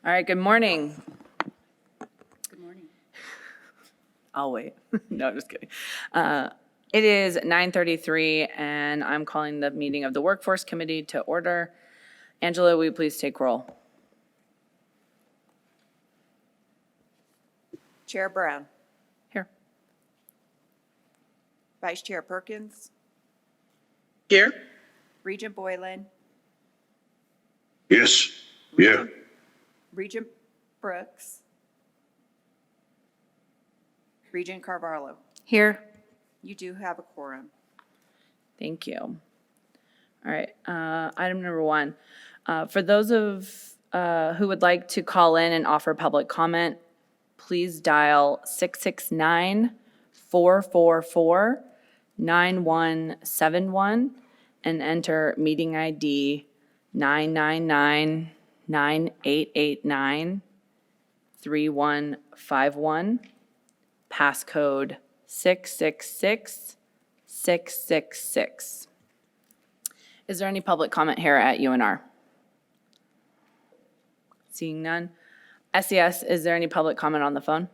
All right, good morning. Good morning. I'll wait. No, just kidding. It is 9:33 and I'm calling the meeting of the Workforce Committee to order. Angela, will you please take roll? Chair Brown, Here. Vice Chair Perkins, Here. Regent Boylan, Yes, yeah, Regent Brooks, Regent Carvalho. Here. You do have a quorum. Thank you. All right, item number 1. For those of who would like to call in and offer public comment, please dial 669-444-9171 and enter meeting ID 999-9889-3151, passcode 666666. Is there any public comment here at UNR? Seeing none. SES, is there any public comment on the phone?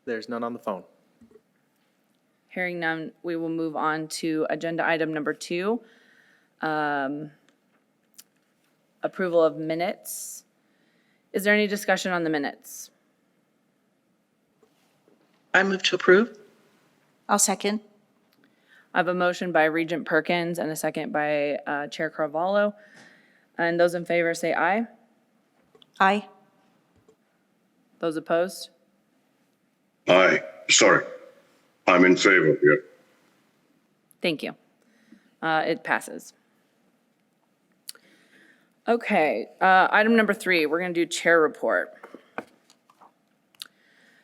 There's none on the phone. Hearing none, we will move on to agenda item number 2. Approval of minutes. Is there any discussion on the minutes? I move to approve. I'll second. I have a motion by Regent Perkins and a second by Chair Carvalho. And those in favor say aye. Aye. Those opposed? aye, sorry. I'm in favor, yeah. Thank you. It passes. Okay, item number 3, we're going to do chair report.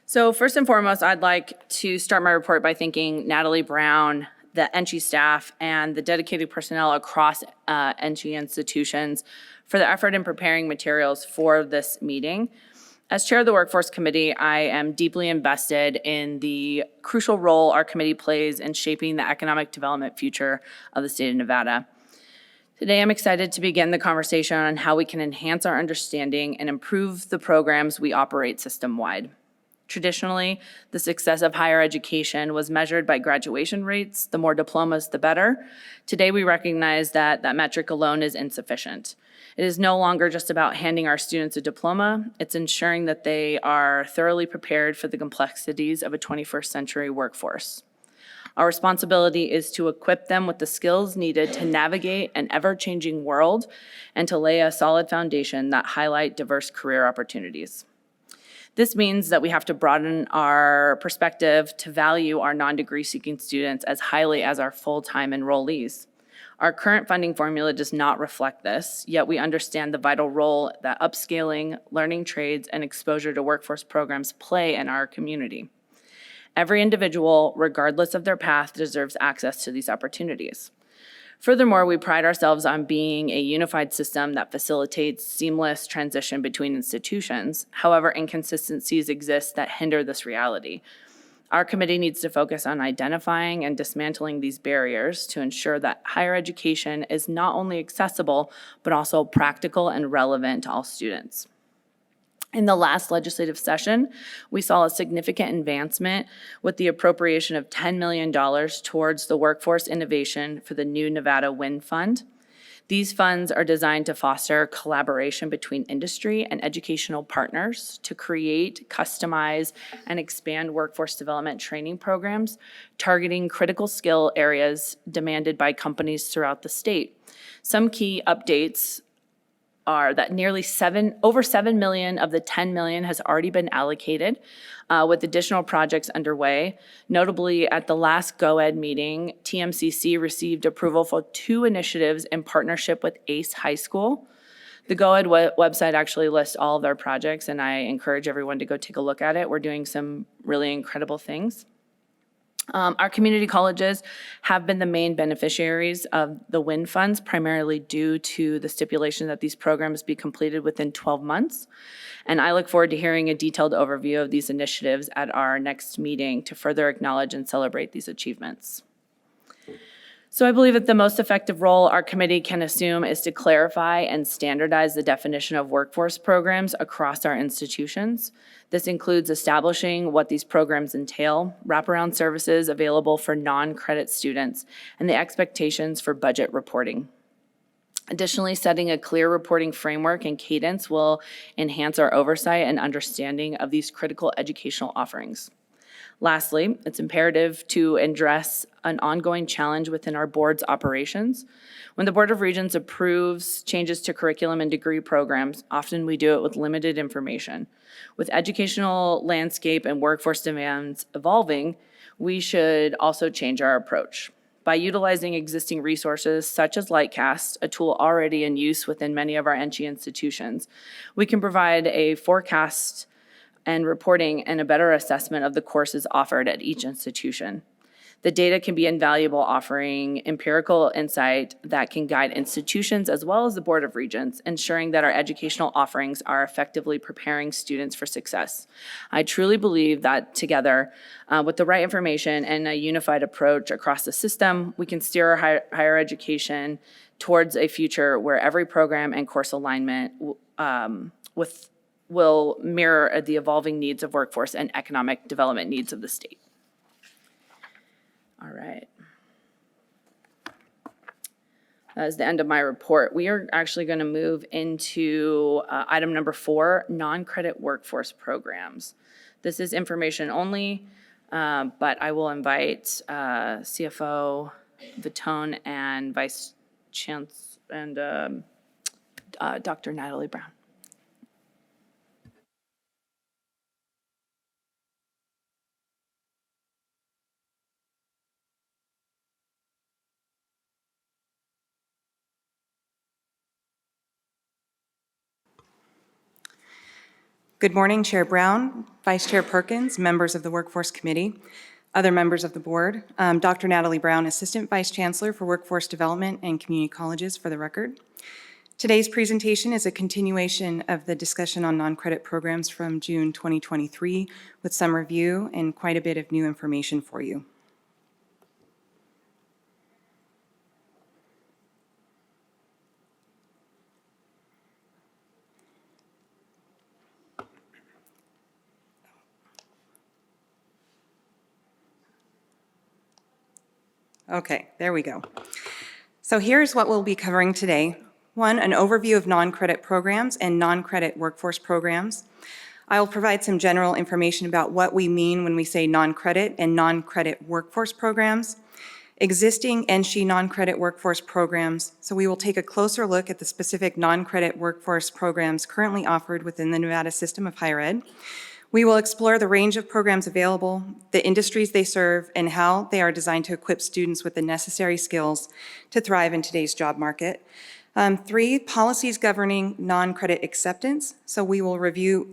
So first and foremost, I'd like to start my report by thanking Natalie Brown, the NSHE staff, and the dedicated personnel across NSHE institutions for the effort in preparing materials for this meeting. As chair of the Workforce Committee, I am deeply invested in the crucial role our committee plays in shaping the economic development future of the state of Nevada. Today, I'm excited to begin the conversation on how we can enhance our understanding and improve the programs we operate system-wide. Traditionally, the success of higher education was measured by graduation rates. The more diplomas, the better. Today, we recognize that that metric alone is insufficient. It is no longer just about handing our students a diploma. It's ensuring that they are thoroughly prepared for the complexities of a 21st century workforce. Our responsibility is to equip them with the skills needed to navigate an ever-changing world and to lay a solid foundation that highlight diverse career opportunities. This means that we have to broaden our perspective to value our non-degree seeking students as highly as our full-time enrollees. Our current funding formula does not reflect this, yet we understand the vital role that upscaling, learning trades, and exposure to workforce programs play in our community. Every individual, regardless of their path, deserves access to these opportunities. Furthermore, we pride ourselves on being a unified system that facilitates seamless transition between institutions. However, inconsistencies exist that hinder this reality. Our committee needs to focus on identifying and dismantling these barriers to ensure that higher education is not only accessible, but also practical and relevant to all students. In the last legislative session, we saw a significant advancement with the appropriation of $10 million towards the workforce innovation for the new Nevada Wind Fund. These funds are designed to foster collaboration between industry and educational partners to create, customize, and expand workforce development training programs targeting critical skill areas demanded by companies throughout the state. Some key updates are that over 7 million of the 10 million has already been allocated with additional projects underway. Notably, at the last GOED meeting, TMCC received approval for 2 initiatives in partnership with ACE High School. The GOED website actually lists all of their projects, and I encourage everyone to go take a look at it. We're doing some really incredible things. Our community colleges have been the main beneficiaries of the WIN funds, primarily due to the stipulation that these programs be completed within 12 months. And I look forward to hearing a detailed overview of these initiatives at our next meeting to further acknowledge and celebrate these achievements. So I believe that the most effective role our committee can assume is to clarify and standardize the definition of workforce programs across our institutions. This includes establishing what these programs entail, wraparound services available for non-credit students, and the expectations for budget reporting. Additionally, setting a clear reporting framework and cadence will enhance our oversight and understanding of these critical educational offerings. Lastly, it's imperative to address an ongoing challenge within our board's operations. When the Board of Regents approves changes to curriculum and degree programs, often we do it with limited information. With educational landscape and workforce demands evolving, we should also change our approach. By utilizing existing resources such as Lightcast, a tool already in use within many of our NSHE institutions, we can provide a forecast and reporting and a better assessment of the courses offered at each institution. The data can be invaluable, offering empirical insight that can guide institutions as well as the Board of Regents, ensuring that our educational offerings are effectively preparing students for success. I truly believe that together, with the right information and a unified approach across the system, we can steer our higher education towards a future where every program and course alignment will mirror the evolving needs of workforce and economic development needs of the state. All right. That is the end of my report. We are actually going to move into item number 4, non-credit workforce programs. This is information only, but I will invite CFO Vitone and Vice Chancellor and Dr. Natalie Brown. Good morning, Chair Brown, Vice Chair Perkins, members of the Workforce Committee, other members of the board. Dr. Natalie Brown, Assistant Vice Chancellor for Workforce Development and Community Colleges, for the record. Today's presentation is a continuation of the discussion on non-credit programs from June 2023, with some review and quite a bit of new information for you. Okay, there we go. So here's what we'll be covering today. 1, an overview of non-credit programs and non-credit workforce programs. I will provide some general information about what we mean when we say non-credit and non-credit workforce programs. Existing NSHE non-credit workforce programs. So we will take a closer look at the specific non-credit workforce programs currently offered within the Nevada system of higher ed. We will explore the range of programs available, the industries they serve, and how they are designed to equip students with the necessary skills to thrive in today's job market. 3, policies governing non-credit acceptance. So we will review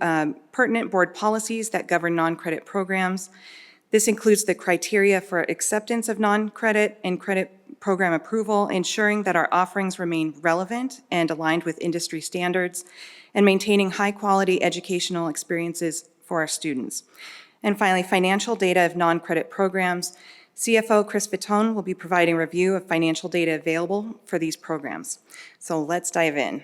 pertinent board policies that govern non-credit programs. This includes the criteria for acceptance of non-credit and credit program approval, ensuring that our offerings remain relevant and aligned with industry standards, and maintaining high-quality educational experiences for our students. And finally, financial data of non-credit programs. CFO Chris Vitone will be providing a review of financial data available for these programs. So let's dive in.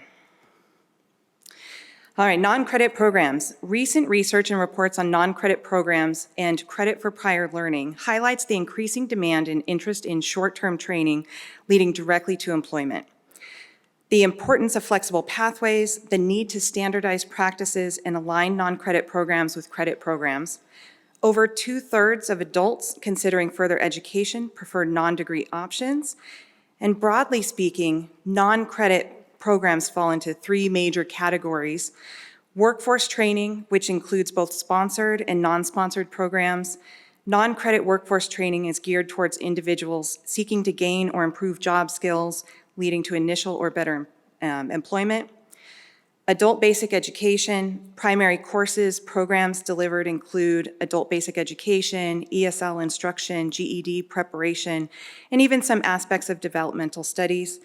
All right, non-credit programs. Recent research and reports on non-credit programs and credit for prior learning highlights the increasing demand and interest in short-term training leading directly to employment. The importance of flexible pathways, the need to standardize practices and align non-credit programs with credit programs. Over 2/3 of adults considering further education prefer non-degree options. And broadly speaking, non-credit programs fall into 3 major categories. Workforce training, which includes both sponsored and non-sponsored programs. Non-credit workforce training is geared towards individuals seeking to gain or improve job skills, leading to initial or better employment. Adult basic education, primary courses, programs delivered include adult basic education, ESL instruction, GED preparation, and even some aspects of developmental studies.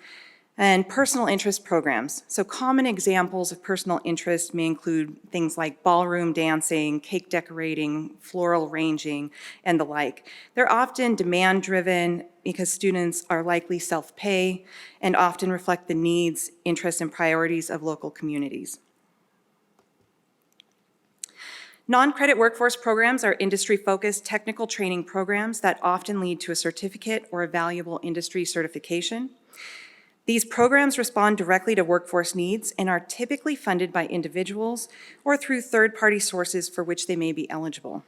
And personal interest programs. So common examples of personal interest may include things like ballroom dancing, cake decorating, floral arranging, and the like. They're often demand-driven because students are likely self-pay and often reflect the needs, interests, and priorities of local communities. Non-credit workforce programs are industry-focused technical training programs that often lead to a certificate or a valuable industry certification. These programs respond directly to workforce needs and are typically funded by individuals or through third-party sources for which they may be eligible.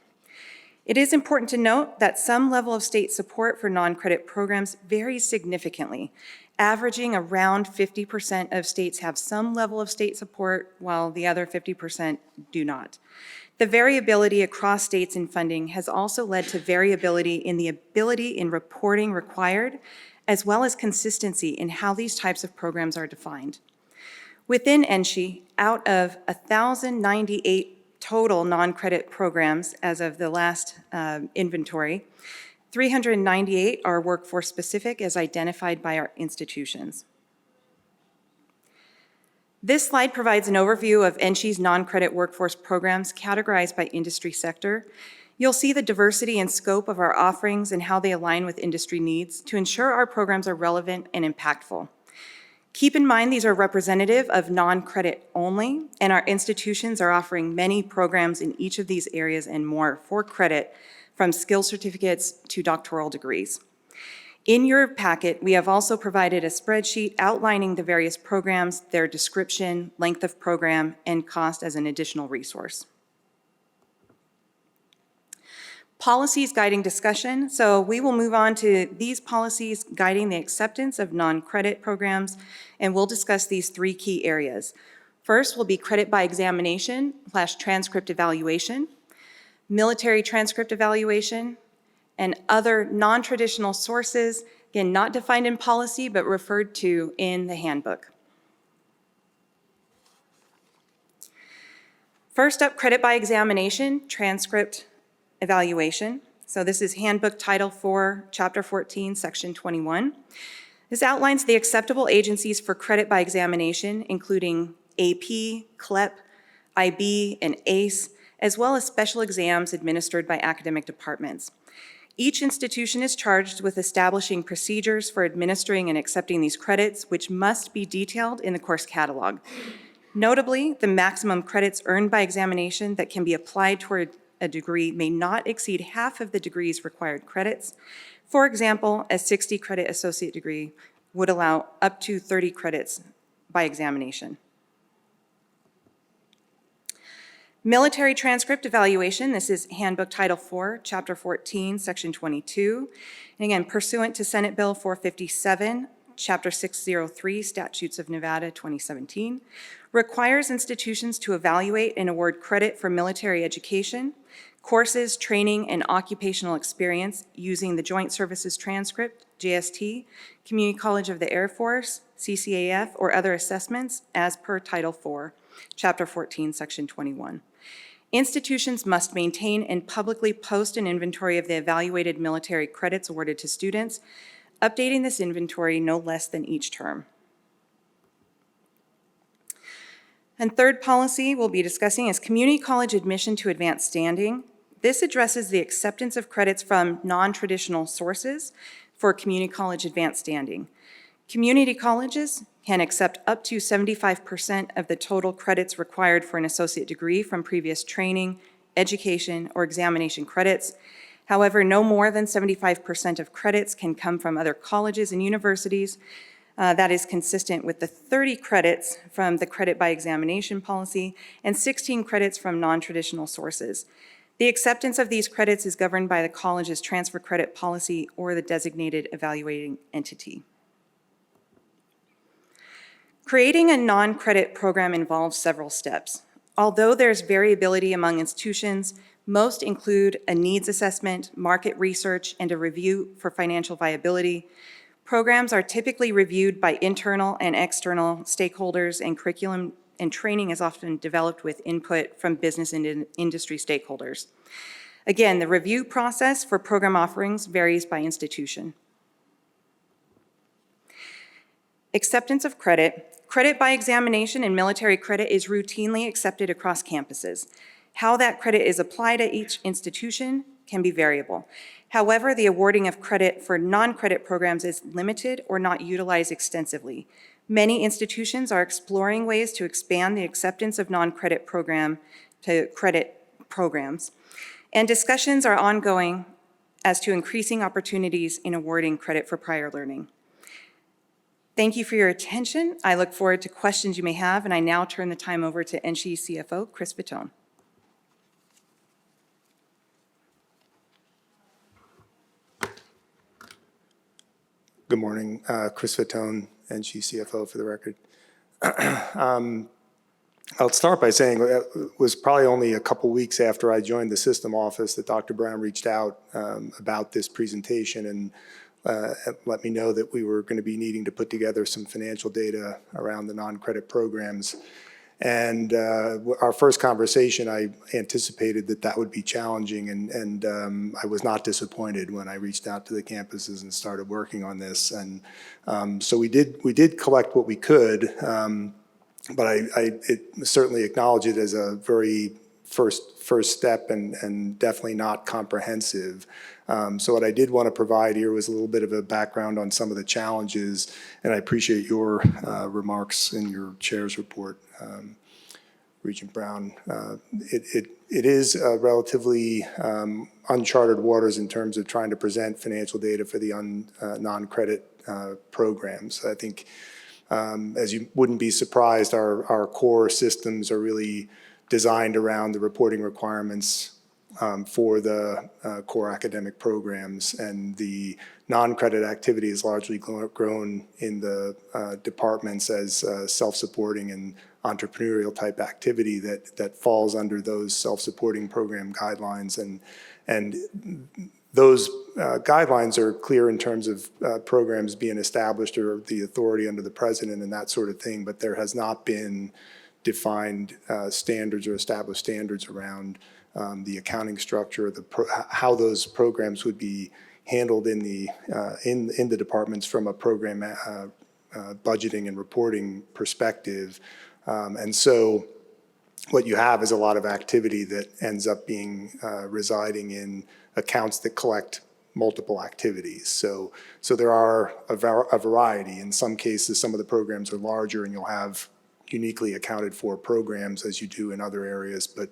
It is important to note that some level of state support for non-credit programs varies significantly, averaging around 50% of states have some level of state support, while the other 50% do not. The variability across states in funding has also led to variability in the ability in reporting required, as well as consistency in how these types of programs are defined. Within NSHE, out of 1,098 total non-credit programs as of the last inventory, 398 are workforce-specific as identified by our institutions. This slide provides an overview of NSHE's non-credit workforce programs categorized by industry sector. You'll see the diversity and scope of our offerings and how they align with industry needs to ensure our programs are relevant and impactful. Keep in mind these are representative of non-credit only, and our institutions are offering many programs in each of these areas and more for credit, from skill certificates to doctoral degrees. In your packet, we have also provided a spreadsheet outlining the various programs, their description, length of program, and cost as an additional resource. Policies guiding discussion. So we will move on to these policies guiding the acceptance of non-credit programs, and we'll discuss these three key areas. First will be credit by examination / transcript evaluation, military transcript evaluation, and other non-traditional sources, again, not defined in policy, but referred to in the handbook. First up, credit by examination, transcript evaluation. So this is Handbook Title 4, Chapter 14, Section 21. This outlines the acceptable agencies for credit by examination, including AP, CLEP, IB, and ACE, as well as special exams administered by academic departments. Each institution is charged with establishing procedures for administering and accepting these credits, which must be detailed in the course catalog. Notably, the maximum credits earned by examination that can be applied toward a degree may not exceed half of the degree's required credits. For example, a 60-credit associate degree would allow up to 30 credits by examination. Military transcript evaluation, this is Handbook Title 4, Chapter 14, Section 22. And again, pursuant to Senate Bill 457, Chapter 603, Statutes of Nevada 2017, requires institutions to evaluate and award credit for military education, courses, training, and occupational experience using the Joint Services Transcript, JST, Community College of the Air Force, CCAF, or other assessments as per Title 4, Chapter 14, Section 21. Institutions must maintain and publicly post an inventory of the evaluated military credits awarded to students, updating this inventory no less than each term. And third policy we'll be discussing is community college admission to advanced standing. This addresses the acceptance of credits from non-traditional sources for community college advanced standing. Community colleges can accept up to 75% of the total credits required for an associate degree from previous training, education, or examination credits. However, no more than 75% of credits can come from other colleges and universities. That is consistent with the 30 credits from the credit by examination policy and 16 credits from non-traditional sources. The acceptance of these credits is governed by the college's transfer credit policy or the designated evaluating entity. Creating a non-credit program involves several steps. Although there's variability among institutions, most include a needs assessment, market research, and a review for financial viability. Programs are typically reviewed by internal and external stakeholders, and curriculum and training is often developed with input from business and industry stakeholders. Again, the review process for program offerings varies by institution. Acceptance of credit. Credit by examination and military credit is routinely accepted across campuses. How that credit is applied at each institution can be variable. However, the awarding of credit for non-credit programs is limited or not utilized extensively. Many institutions are exploring ways to expand the acceptance of non-credit program to credit programs, and discussions are ongoing as to increasing opportunities in awarding credit for prior learning. Thank you for your attention. I look forward to questions you may have, and I now turn the time over to NSHE CFO, Chris Fatone. Good morning, Chris Fatone, NSHE CFO for the record. I'll start by saying it was probably only a couple weeks after I joined the system office that Dr. Brown reached out about this presentation and let me know that we were going to be needing to put together some financial data around the non-credit programs. And our first conversation, I anticipated that would be challenging, and I was not disappointed when I reached out to the campuses and started working on this. And so we did collect what we could, but I certainly acknowledge it as a very first step and definitely not comprehensive. So what I did want to provide here was a little bit of a background on some of the challenges, and I appreciate your remarks in your chair's report, Regent Brown. It is relatively uncharted waters in terms of trying to present financial data for the non-credit programs. I think, as you wouldn't be surprised, our core systems are really designed around the reporting requirements for the core academic programs, and the non-credit activity is largely grown in the departments as self-supporting and entrepreneurial type activity that falls under those self-supporting program guidelines, and those guidelines are clear in terms of programs being established or the authority under the president and that sort of thing, but there has not been defined standards or established standards around the accounting structure, how those programs would be handled in the departments from a program budgeting and reporting perspective. And so what you have is a lot of activity that ends up being residing in accounts that collect multiple activities. So there are a variety. In some cases, some of the programs are larger and you'll have uniquely accounted for programs as you do in other areas, but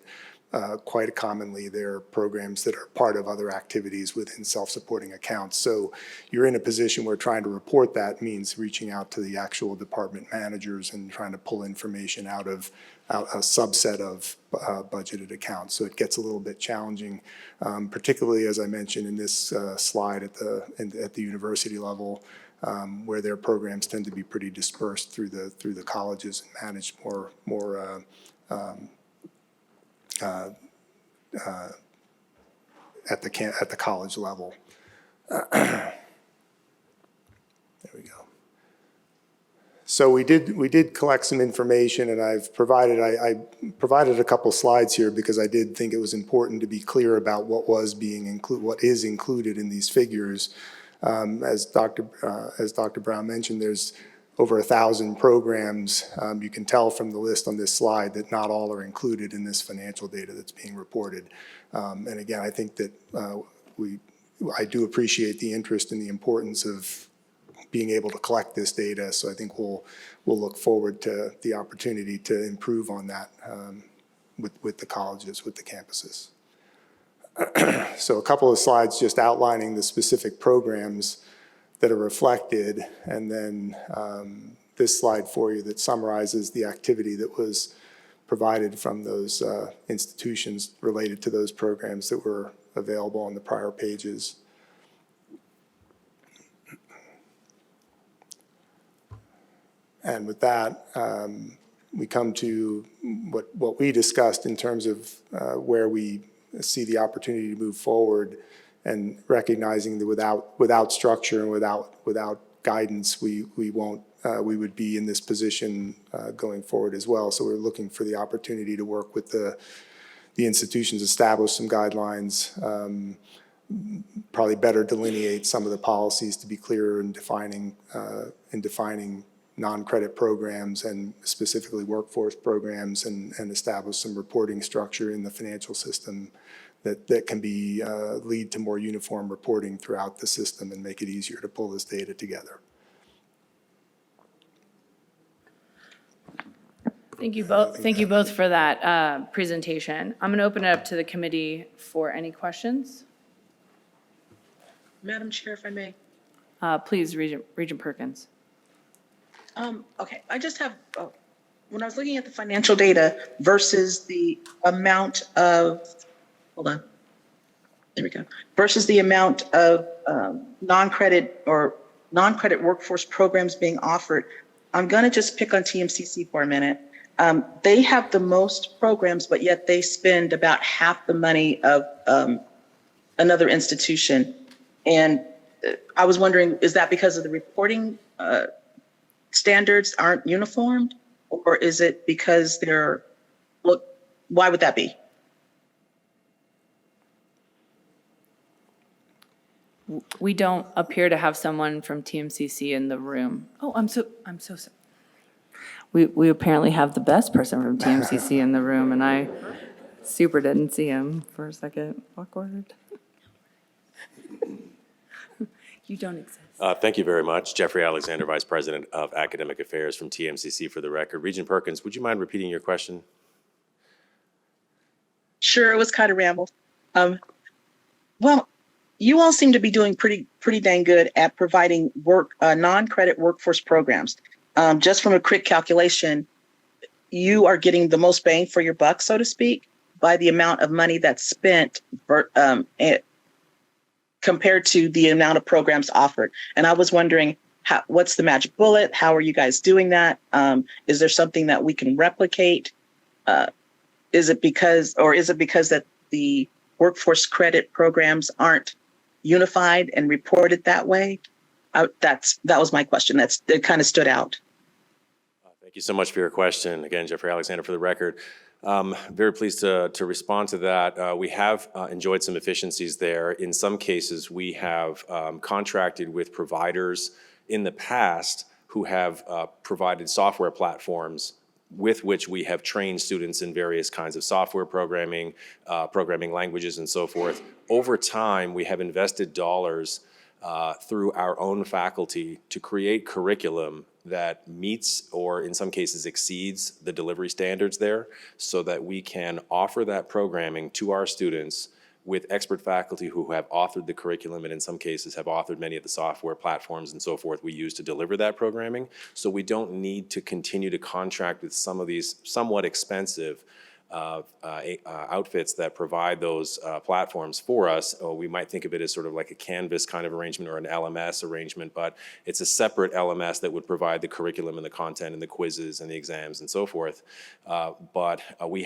quite commonly they're programs that are part of other activities within self-supporting accounts. So you're in a position where trying to report that means reaching out to the actual department managers and trying to pull information out of a subset of budgeted accounts. So it gets a little bit challenging, particularly as I mentioned in this slide at the university level, where their programs tend to be pretty dispersed through the colleges and managed more at the college level. There we go. So we did collect some information, and I provided a couple slides here because I did think it was important to be clear about what is included in these figures. As Dr. Brown mentioned, there's over 1,000 programs. You can tell from the list on this slide that not all are included in this financial data that's being reported. And again, I think that I do appreciate the interest and the importance of being able to collect this data. So I think we'll look forward to the opportunity to improve on that with the colleges, with the campuses. So a couple of slides just outlining the specific programs that are reflected, and then this slide for you that summarizes the activity that was provided from those institutions related to those programs that were available on the prior pages. And with that, we come to what we discussed in terms of where we see the opportunity to move forward, and recognizing that without structure and without guidance, we would be in this position going forward as well. So we're looking for the opportunity to work with the institutions, establish some guidelines, probably better delineate some of the policies to be clearer in defining non-credit programs and specifically workforce programs and establish some reporting structure in the financial system that can be lead to more uniform reporting throughout the system and make it easier to pull this data together. Thank you both for that presentation. I'm going to open it up to the committee for any questions. Madam Chair, if I may. Please, Regent Perkins. Okay, I just have, when I was looking at the financial data versus the amount of, hold on, there we go, versus the amount of non-credit workforce programs being offered, I'm going to just pick on TMCC for a minute. They have the most programs, but yet they spend about half the money of another institution. And I was wondering, is that because of the reporting standards aren't uniformed, or is it because they're, well, why would that be? We don't appear to have someone from TMCC in the room. Oh, I'm so sorry. We apparently have the best person from TMCC in the room, and I super didn't see him for a second. Awkward. You don't exist. Thank you very much. Jeffrey Alexander, Vice President of Academic Affairs from TMCC for the record. Regent Perkins, would you mind repeating your question? Sure, it was kind of ramble. Well, you all seem to be doing pretty dang good at providing non-credit workforce programs. Just from a quick calculation, you are getting the most bang for your buck, so to speak, by the amount of money that's spent compared to the amount of programs offered. And I was wondering, what's the magic bullet? How are you guys doing that? Is there something that we can replicate? Is it because that the workforce credit programs aren't unified and reported that way? That was my question. It kind of stood out. Thank you so much for your question. Again, Jeffrey Alexander for the record. Very pleased to respond to that. We have enjoyed some efficiencies there. In some cases, we have contracted with providers in the past who have provided software platforms with which we have trained students in various kinds of software programming, programming languages, and so forth. Over time, we have invested dollars through our own faculty to create curriculum that meets or in some cases exceeds the delivery standards there so that we can offer that programming to our students with expert faculty who have authored the curriculum and in some cases have authored many of the software platforms and so forth we use to deliver that programming. So we don't need to continue to contract with some of these somewhat expensive outfits that provide those platforms for us. We might think of it as sort of like a Canvas kind of arrangement or an LMS arrangement, but it's a separate LMS that would provide the curriculum and the content and the quizzes and the exams and so forth. But we've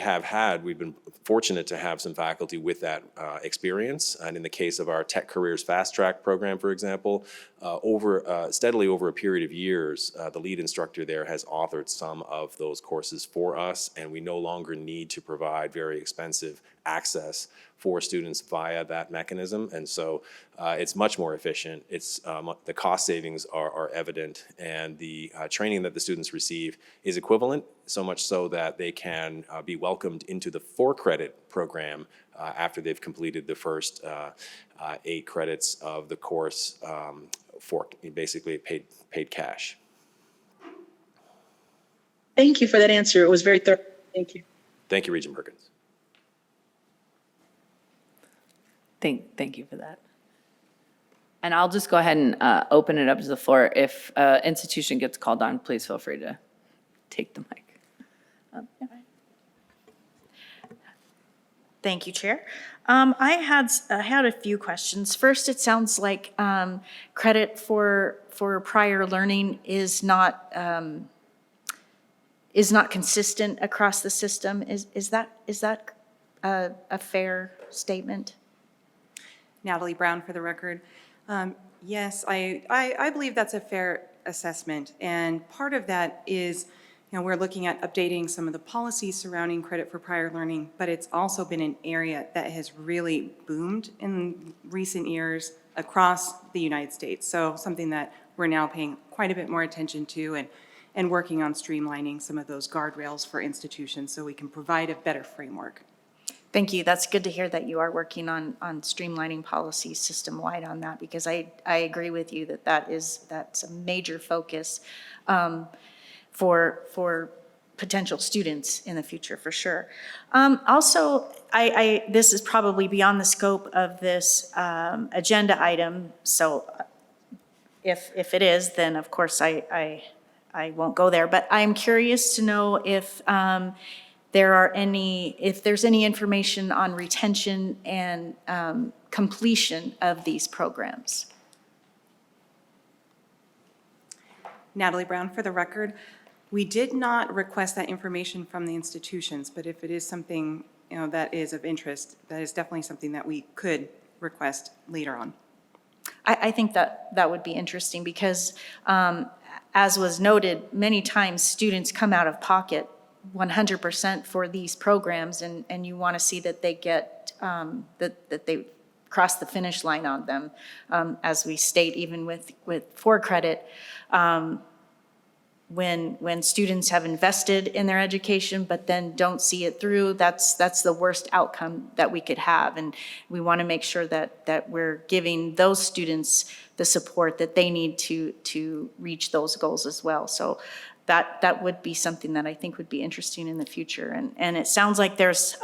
been fortunate to have some faculty with that experience. And in the case of our Tech Careers Fast Track program, for example, steadily over a period of years, the lead instructor there has authored some of those courses for us, and we no longer need to provide very expensive access for students via that mechanism. And so it's much more efficient. The cost savings are evident, and the training that the students receive is equivalent, so much so that they can be welcomed into the 4-credit program after they've completed the first 8 credits of the course for basically paid cash. Thank you for that answer. It was very thorough. Thank you. Thank you, Regent Perkins. Thank you for that. And I'll just go ahead and open it up to the floor. If institution gets called on, please feel free to take the mic. Thank you, Chair. I had a few questions. First, it sounds like credit for prior learning is not consistent across the system. Is that a fair statement? Natalie Brown for the record. Yes, I believe that's a fair assessment. And part of that is, we're looking at updating some of the policies surrounding credit for prior learning, but it's also been an area that has really boomed in recent years across the United States. So something that we're now paying quite a bit more attention to. and working on streamlining some of those guardrails for institutions so we can provide a better framework. Thank you. That's good to hear that you are working on streamlining policies system-wide on that, because I agree with you that that's a major focus for potential students in the future, for sure. Also, this is probably beyond the scope of this agenda item, so if it is, then of course I won't go there. But I'm curious to know if there's any information on retention and completion of these programs. Natalie Brown, for the record, we did not request that information from the institutions, but if it is something, that is of interest, that is definitely something that we could request later on. I think that would be interesting because, as was noted, many times students come out of pocket 100% for these programs, and you want to see that they get, that they cross the finish line on them. As we state, even with for credit, when students have invested in their education but then don't see it through, that's the worst outcome that we could have. And we want to make sure that we're giving those students the support that they need to reach those goals as well. So that would be something that I think would be interesting in the future. And it sounds like there's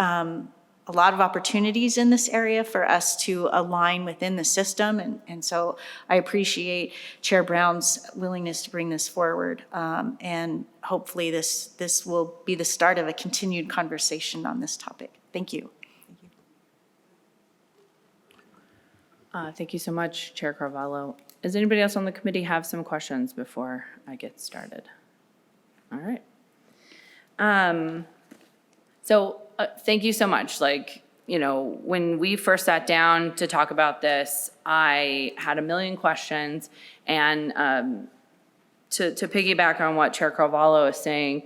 a lot of opportunities in this area for us to align within the system. And so I appreciate Chair Brown's willingness to bring this forward. And hopefully this will be the start of a continued conversation on this topic. Thank you. Thank you so much, Chair Carvalho. Does anybody else on the committee have some questions before I get started? All right. Thank you so much. When we first sat down to talk about this, I had a million questions. And to piggyback on what Chair Carvalho is saying,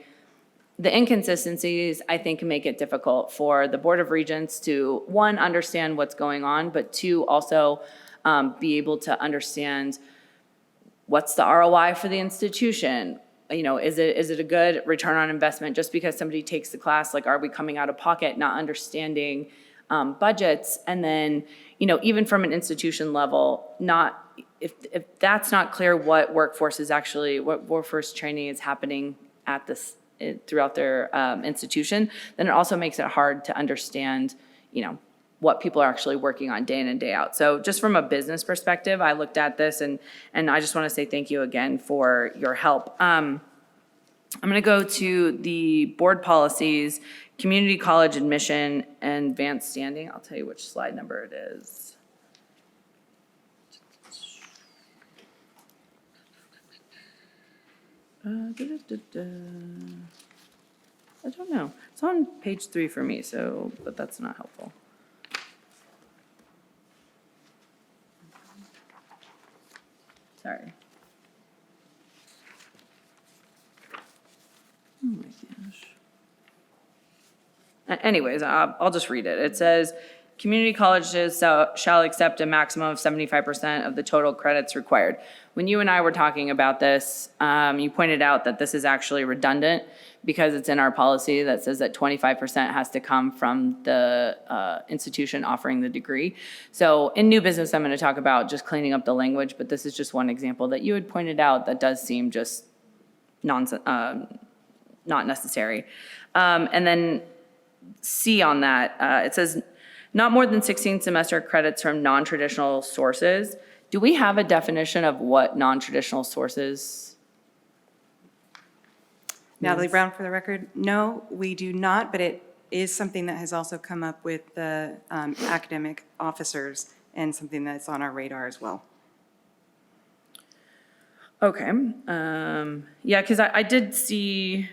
the inconsistencies, I think, make it difficult for the Board of Regents to, one, understand what's going on, but two, also be able to understand what's the ROI for the institution. Is it a good return on investment just because somebody takes the class? Are we coming out of pocket, not understanding budgets? And then, even from an institution level, if that's not clear what workforce training is happening at this throughout their institution, then it also makes it hard to understand, what people are actually working on day in and day out. So just from a business perspective, I looked at this and I just want to say thank you again for your help. I'm going to go to the board policies, community college admission, and advanced standing. I'll tell you which slide number it is. I don't know. It's on page 3 for me, but that's not helpful. Sorry. Oh my gosh. Anyways, I'll just read it. It says, community colleges shall accept a maximum of 75% of the total credits required. When you and I were talking about this, you pointed out that this is actually redundant because it's in our policy that says that 25% has to come from the institution offering the degree. So in new business, I'm going to talk about just cleaning up the language, but this is just one example that you had pointed out that does seem just not necessary. And then C on that, it says not more than 16 semester credits from non-traditional sources. Do we have a definition of what non-traditional sources? Natalie Brown, for the record, no, we do not, but it is something that has also come up with the academic officers and something that's on our radar as well. Okay. Yeah, because I did see,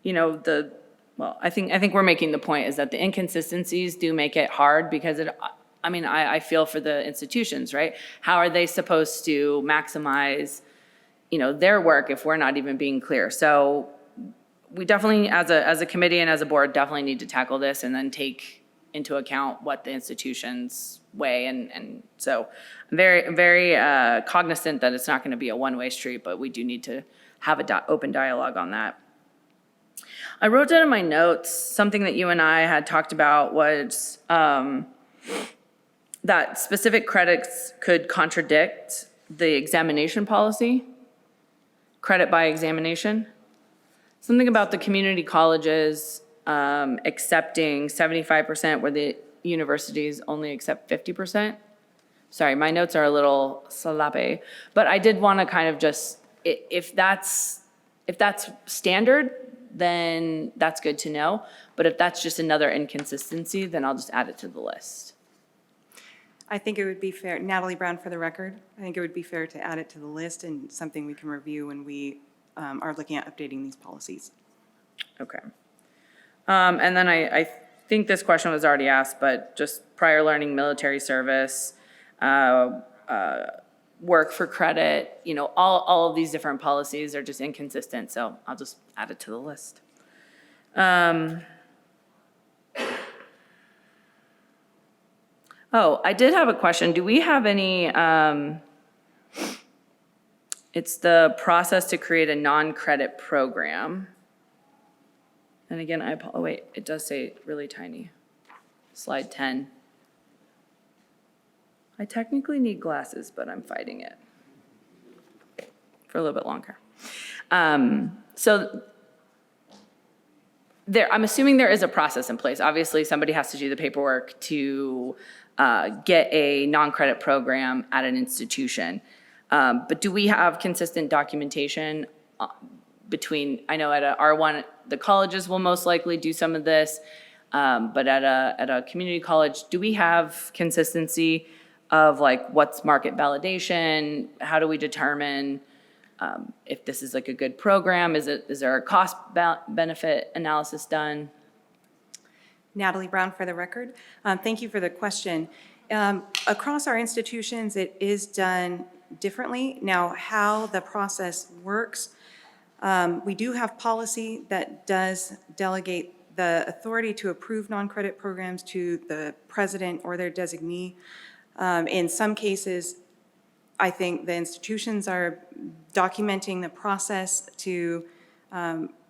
I think we're making the point is that the inconsistencies do make it hard because I feel for the institutions, right? How are they supposed to maximize, their work if we're not even being clear? So we definitely, as a committee and as a board, definitely need to tackle this and then take into account what the institutions weigh. And so I'm very, very cognizant that it's not going to be a one-way street, but we do need to have a open dialogue on that. I wrote down in my notes, something that you and I had talked about was that specific credits could contradict the examination policy, credit by examination. Something about the community colleges accepting 75% where the universities only accept 50%. Sorry, my notes are a little sloppy, but I did want to kind of just, if that's standard, then that's good to know. But if that's just another inconsistency, then I'll just add it to the list. I think it would be fair, Natalie Brown for the record, I think it would be fair to add it to the list and something we can review when we are looking at updating these policies. Okay. And then I think this question was already asked, but just prior learning, military service, work for credit, you know, all of these different policies are just inconsistent, so I'll just add it to the list. Oh, I did have a question. Do we have any, it's the process to create a non-credit program. And again, oh wait, it does say really tiny. Slide 10. I technically need glasses, but I'm fighting it for a little bit longer. So I'm assuming there is a process in place. Obviously, somebody has to do the paperwork to get a non-credit program at an institution. But do we have consistent documentation between, I know at a R1, the colleges will most likely do some of this, but at a community college, do we have consistency of like what's market validation? How do we determine if this is like a good program? Is there a cost benefit analysis done? Natalie Brown for the record. Thank you for the question. Across our institutions, it is done differently. Now, how the process works, we do have policy that does delegate the authority to approve non-credit programs to the president or their designee. In some cases, I think the institutions are documenting the process to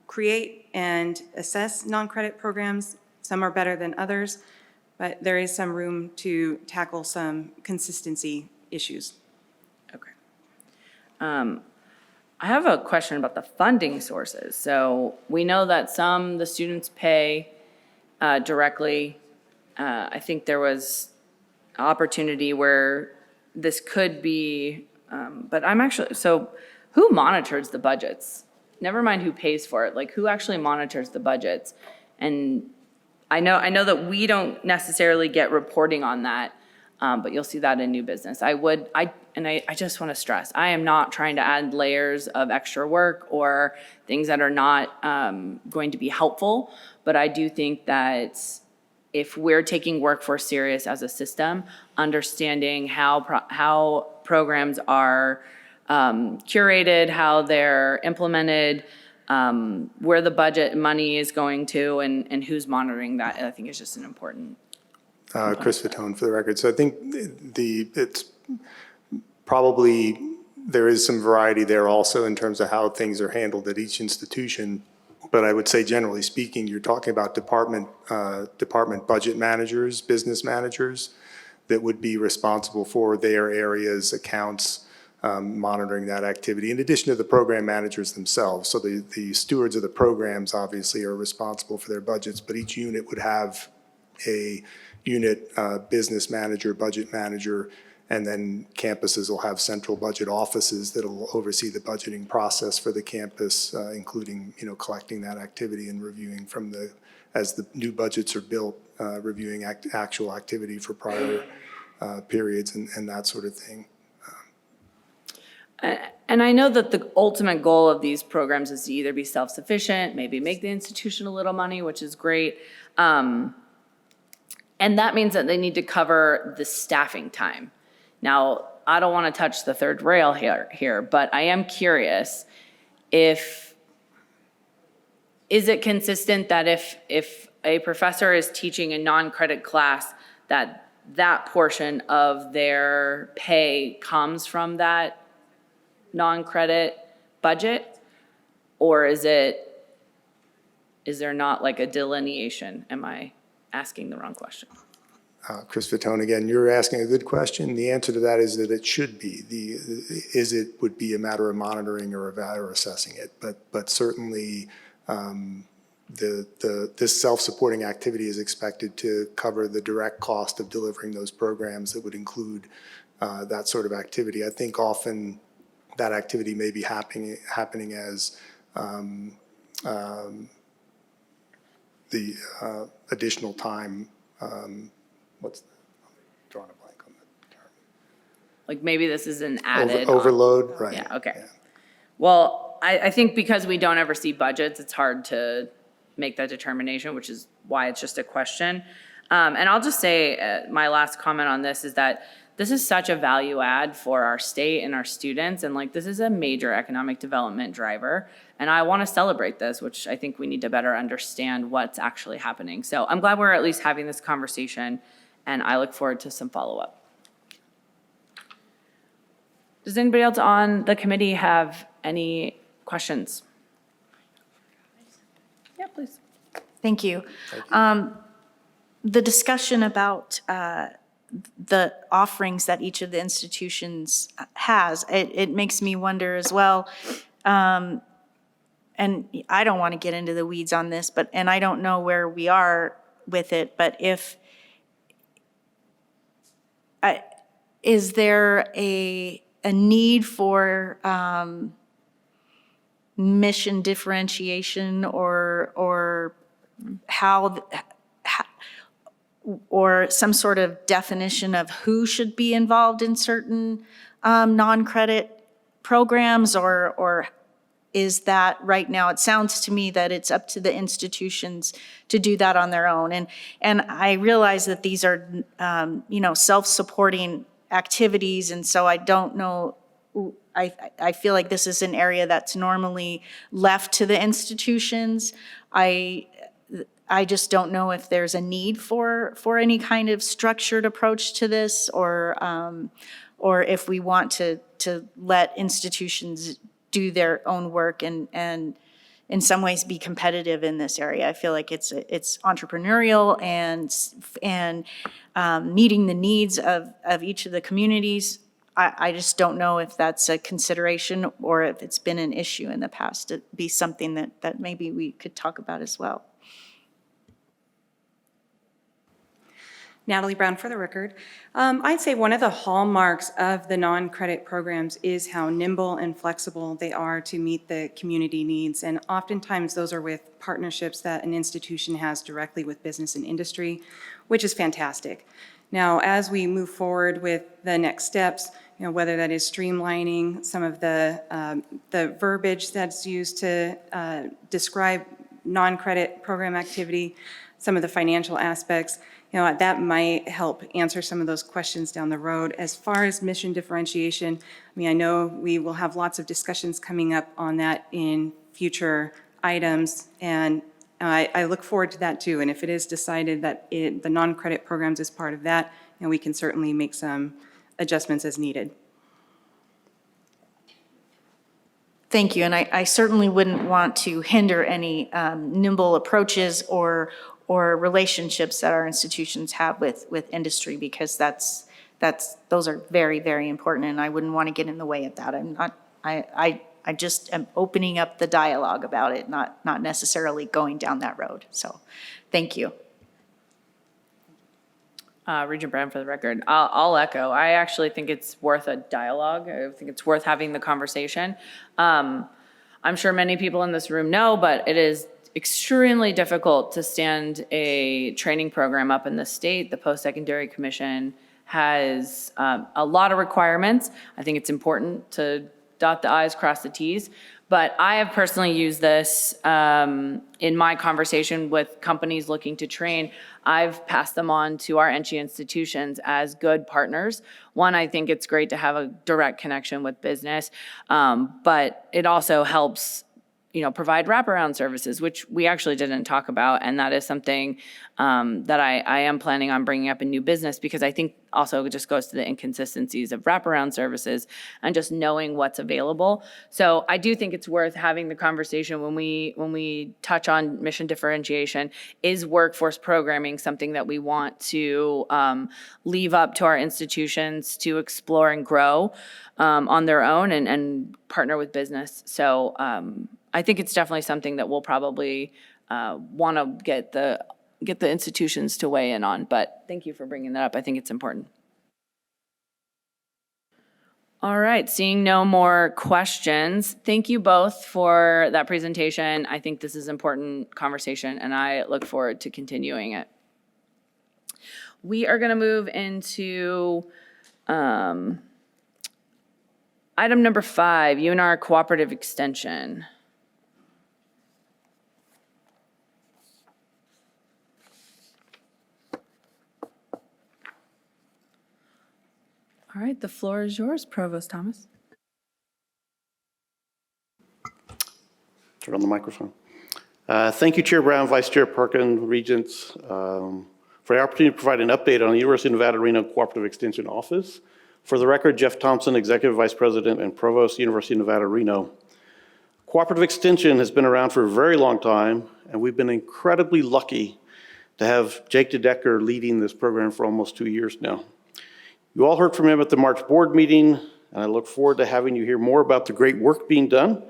create and assess non-credit programs. Some are better than others, but there is some room to tackle some consistency issues. Okay. I have a question about the funding sources. So we know that the students pay directly. I think there was opportunity where this could be, but so who monitors the budgets? Never mind who pays for it, like who actually monitors the budgets? And I know that we don't necessarily get reporting on that, but you'll see that in new business. I just want to stress, I am not trying to add layers of extra work or things that are not going to be helpful, but I do think that if we're taking workforce serious as a system, understanding how programs are curated, how they're implemented, where the budget money is going to, and who's monitoring that, I think is just an important. Chris Fatone for the record. So I think it's probably, there is some variety there also in terms of how things are handled at each institution. But I would say generally speaking, you're talking about department budget managers, business managers that would be responsible for their areas, accounts, monitoring that activity, in addition to the program managers themselves. So the stewards of the programs obviously are responsible for their budgets, but each unit would have a unit business manager, budget manager, and then campuses will have central budget offices that'll oversee the budgeting process for the campus, including, collecting that activity and reviewing as the new budgets are built, reviewing actual activity for prior periods and that sort of thing. And I know that the ultimate goal of these programs is to either be self-sufficient, maybe make the institution a little money, which is great. And that means that they need to cover the staffing time. Now, I don't want to touch the third rail here, but I am curious is it consistent that if a professor is teaching a non-credit class, that portion of their pay comes from that non-credit budget? Or is there not like a delineation? Am I asking the wrong question? Chris Fatone, again, you're asking a good question. The answer to that is that it should be. Would be a matter of monitoring or assessing it. But certainly, this self-supporting activity is expected to cover the direct cost of delivering those programs that would include that sort of activity. I think often that activity may be happening as the additional time. I'm drawing a blank on the term. Like maybe this is an added. Overload, right. Yeah, okay. Well, I think because we don't ever see budgets, it's hard to make that determination, which is why it's just a question. And I'll just say, my last comment on this is that this is such a value add for our state and our students, and like, this is a major economic development driver. And I want to celebrate this, which I think we need to better understand what's actually happening. So I'm glad we're at least having this conversation, and I look forward to some follow-up. Does anybody else on the committee have any questions? Yeah, please. Thank you. The discussion about the offerings that each of the institutions has, it makes me wonder as well, and I don't want to get into the weeds on this, and I don't know where we are with it, but is there a need for mission differentiation or or some sort of definition of who should be involved in certain non-credit programs, or is that right now? It sounds to me that it's up to the institutions to do that on their own. And I realize that these are, self-supporting activities, and so I don't know. I feel like this is an area that's normally left to the institutions. I just don't know if there's a need for any kind of structured approach to this, or if we want to let institutions do their own work and in some ways be competitive in this area. I feel like it's entrepreneurial and meeting the needs of each of the communities. I just don't know if that's a consideration or if it's been an issue in the past. It'd be something that maybe we could talk about as well. Natalie Brown for the record. I'd say one of the hallmarks of the non-credit programs is how nimble and flexible they are to meet the community needs. And oftentimes those are with partnerships that an institution has directly with business and industry, which is fantastic. Now, as we move forward with the next steps, whether that is streamlining some of the verbiage that's used to describe non-credit program activity, some of the financial aspects, that might help answer some of those questions down the road. As far as mission differentiation, I know we will have lots of discussions coming up on that in future items, and I look forward to that too. And if it is decided that the non-credit programs is part of that, we can certainly make some adjustments as needed. Thank you, and I certainly wouldn't want to hinder any nimble approaches or relationships that our institutions have with industry, because those are very, very important, and I wouldn't want to get in the way of that. I just am opening up the dialogue about it, not necessarily going down that road. So, thank you. Regent Brown for the record. I'll echo. I actually think it's worth a dialogue. I think it's worth having the conversation. I'm sure many people in this room know, but it is extremely difficult to stand a training program up in the state. The Post-Secondary Commission has a lot of requirements. I think it's important to dot the i's, cross the t's. But I have personally used this in my conversation with companies looking to train. I've passed them on to our NSHE institutions as good partners. One, I think it's great to have a direct connection with business, but it also helps provide wraparound services, which we actually didn't talk about. And that is something that I am planning on bringing up in new business, because I think also it just goes to the inconsistencies of wraparound services and just knowing what's available. So I do think it's worth having the conversation when we touch on mission differentiation. Is workforce programming something that we want to leave up to our institutions to explore and grow on their own and partner with business? So I think it's definitely something that we'll probably want to get the institutions to weigh in on. But thank you for bringing that up. I think it's important. All right, seeing no more questions, thank you both for that presentation. I think this is an important conversation, and I look forward to continuing it. We are going to move into item number 5, UNR Cooperative Extension. All right, the floor is yours, Provost Thomas. Turn on the microphone. Thank you, Chair Brown, Vice Chair Perkin, Regents, for the opportunity to provide an update on the University of Nevada, Reno Cooperative Extension Office. For the record, Jeff Thompson, Executive Vice President and Provost, University of Nevada, Reno. Cooperative Extension has been around for a very long time, and we've been incredibly lucky to have Jake DeDecker leading this program for almost 2 years now. You all heard from him at the March board meeting, and I look forward to having you hear more about the great work being done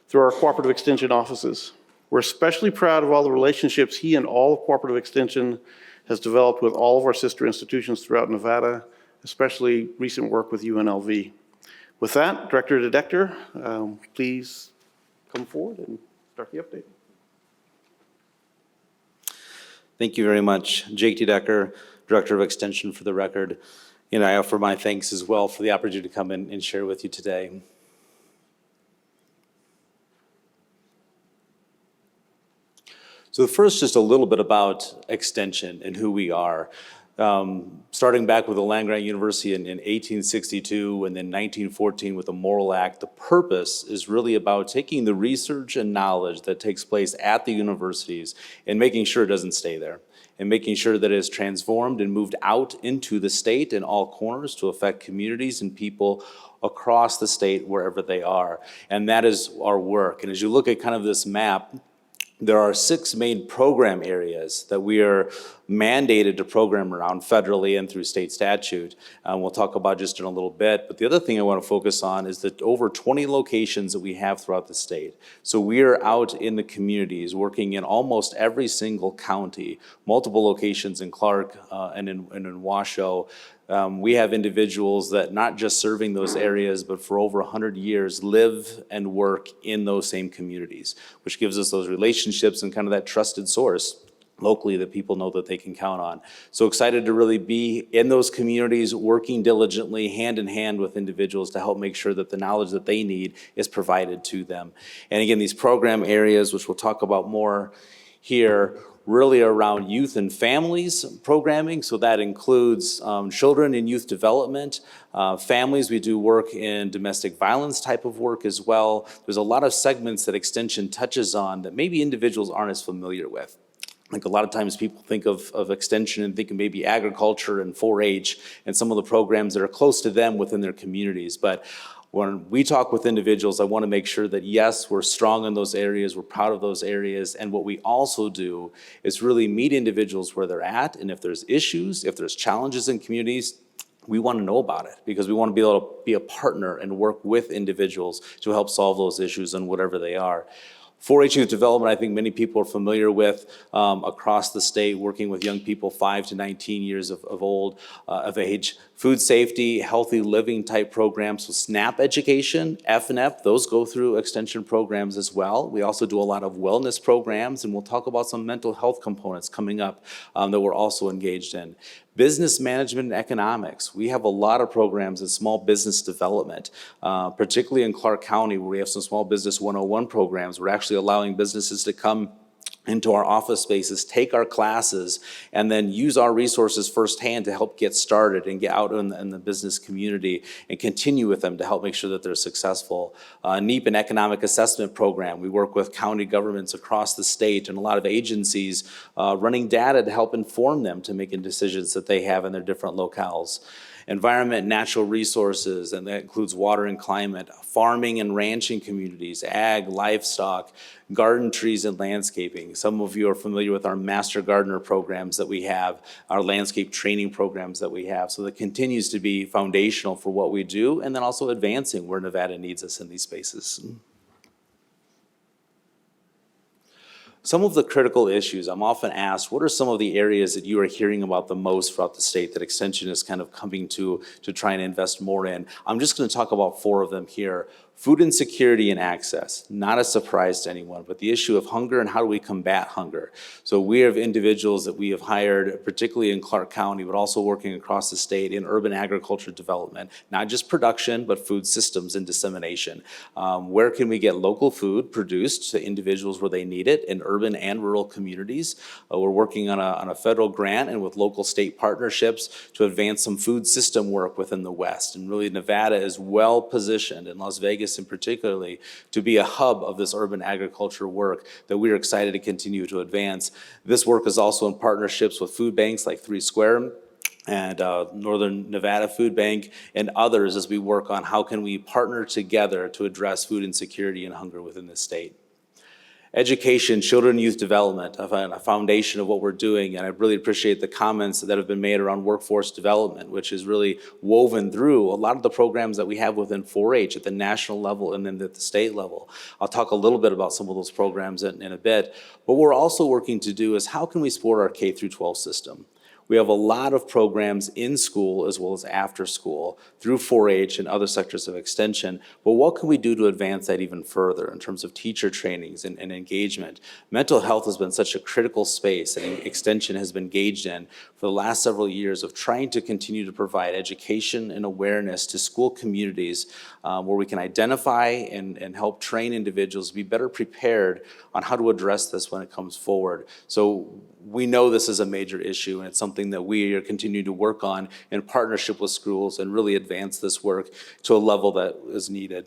through our Cooperative Extension offices. We're especially proud of all the relationships he and all of Cooperative Extension has developed with all of our sister institutions throughout Nevada, especially recent work with UNLV. With that, Director DeDecker, please come forward and start the update. Thank you very much. Jake DeDecker, Director of Extension, for the record. And I offer my thanks as well for the opportunity to come in and share with you today. So first, just a little bit about Extension and who we are. Starting back with the land-grant university in 1862 and then 1914 with the Morrill Act, the purpose is really about taking the research and knowledge that takes place at the universities and making sure it doesn't stay there, and making sure that it is transformed and moved out into the state in all corners to affect communities and people across the state wherever they are. And that is our work. And as you look at kind of this map, there are 6 main program areas that we are mandated to program around federally and through state statute. We'll talk about just in a little bit. But the other thing I want to focus on is the over 20 locations that we have throughout the state. So we are out in the communities working in almost every single county, multiple locations in Clark and in Washoe. We have individuals that not just serving those areas, but for over 100 years live and work in those same communities, which gives us those relationships and kind of that trusted source locally that people know that they can count on. So excited to really be in those communities, working diligently, hand in hand with individuals to help make sure that the knowledge that they need is provided to them. And again, these program areas, which we'll talk about more here, really around youth and families programming. So that includes children and youth development, families. We do work in domestic violence type of work as well. There's a lot of segments that Extension touches on that maybe individuals aren't as familiar with. Like a lot of times people think of Extension and think of maybe agriculture and 4-H and some of the programs that are close to them within their communities. But when we talk with individuals, I want to make sure that yes, we're strong in those areas, we're proud of those areas, and what we also do is really meet individuals where they're at, and if there's issues, if there's challenges in communities, we want to know about it because we want to be able to be a partner and work with individuals to help solve those issues and whatever they are. 4-H youth development, I think many people are familiar with across the state, working with young people 5 to 19 years of age. Food safety, healthy living type programs, so SNAP education, FNF, those go through Extension programs as well. We also do a lot of wellness programs, and we'll talk about some mental health components coming up that we're also engaged in. Business management and economics. We have a lot of programs in small business development, particularly in Clark County, where we have some small business 101 programs. We're actually allowing businesses to come into our office spaces, take our classes, and then use our resources firsthand to help get started and get out in the business community and continue with them to help make sure that they're successful. NEEP, an economic assessment program. We work with county governments across the state and a lot of agencies running data to help inform them to making decisions that they have in their different locales. Environment, natural resources, and that includes water and climate, farming and ranching communities, ag, livestock, garden trees and landscaping. Some of you are familiar with our Master Gardener programs that we have, our landscape training programs that we have. So that continues to be foundational for what we do, and then also advancing where Nevada needs us in these spaces. Some of the critical issues, I'm often asked, what are some of the areas that you are hearing about the most throughout the state that Extension is kind of coming to try and invest more in? I'm just going to talk about 4 of them here. Food insecurity and access, not a surprise to anyone, but the issue of hunger and how do we combat hunger. So we have individuals that we have hired, particularly in Clark County, but also working across the state in urban agriculture development, not just production, but food systems and dissemination. Where can we get local food produced to individuals where they need it in urban and rural communities? We're working on a federal grant and with local state partnerships to advance some food system work within the West. And really Nevada is well positioned, in Las Vegas and particularly, to be a hub of this urban agriculture work that we're excited to continue to advance. This work is also in partnerships with food banks like 3 Square and Northern Nevada Food Bank and others as we work on how can we partner together to address food insecurity and hunger within the state. Education, children and youth development, a foundation of what we're doing, and I really appreciate the comments that have been made around workforce development, which is really woven through a lot of the programs that we have within 4-H at the national level and then at the state level. I'll talk a little bit about some of those programs in a bit, but what we're also working to do is how can we support our K-12 system? We have a lot of programs in school as well as after school through 4-H and other sectors of extension, but what can we do to advance that even further in terms of teacher trainings and engagement? Mental health has been such a critical space and extension has been engaged in for the last several years of trying to continue to provide education and awareness to school communities where we can identify and help train individuals to be better prepared on how to address this when it comes forward. So we know this is a major issue and it's something that we are continuing to work on in partnership with schools and really advance this work to a level that is needed.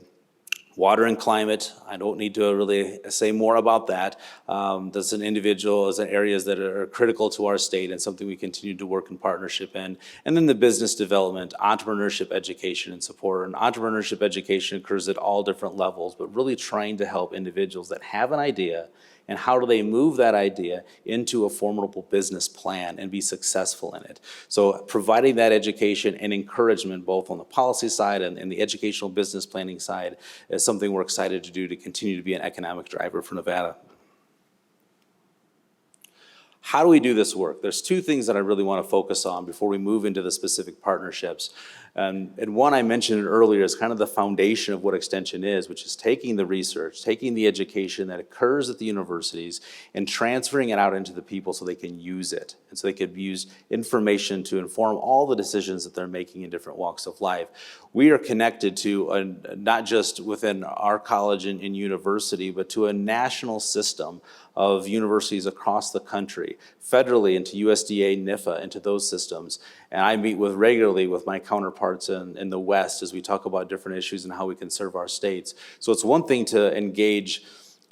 Water and climate, I don't need to really say more about that. That's an individual, as areas that are critical to our state and something we continue to work in partnership in. And then the business development, entrepreneurship education and support. And entrepreneurship education occurs at all different levels, but really trying to help individuals that have an idea and how do they move that idea into a formidable business plan and be successful in it. So providing that education and encouragement both on the policy side and the educational business planning side is something we're excited to do to continue to be an economic driver for Nevada. How do we do this work? There's 2 things that I really want to focus on before we move into the specific partnerships. And one I mentioned earlier is kind of the foundation of what extension is, which is taking the research, taking the education that occurs at the universities and transferring it out into the people so they can use it. And so they could use information to inform all the decisions that they're making in different walks of life. We are connected to, not just within our college and university, but to a national system of universities across the country, federally into USDA, NSHE, into those systems. And I meet regularly with my counterparts in the West as we talk about different issues and how we can serve our states. So it's one thing to engage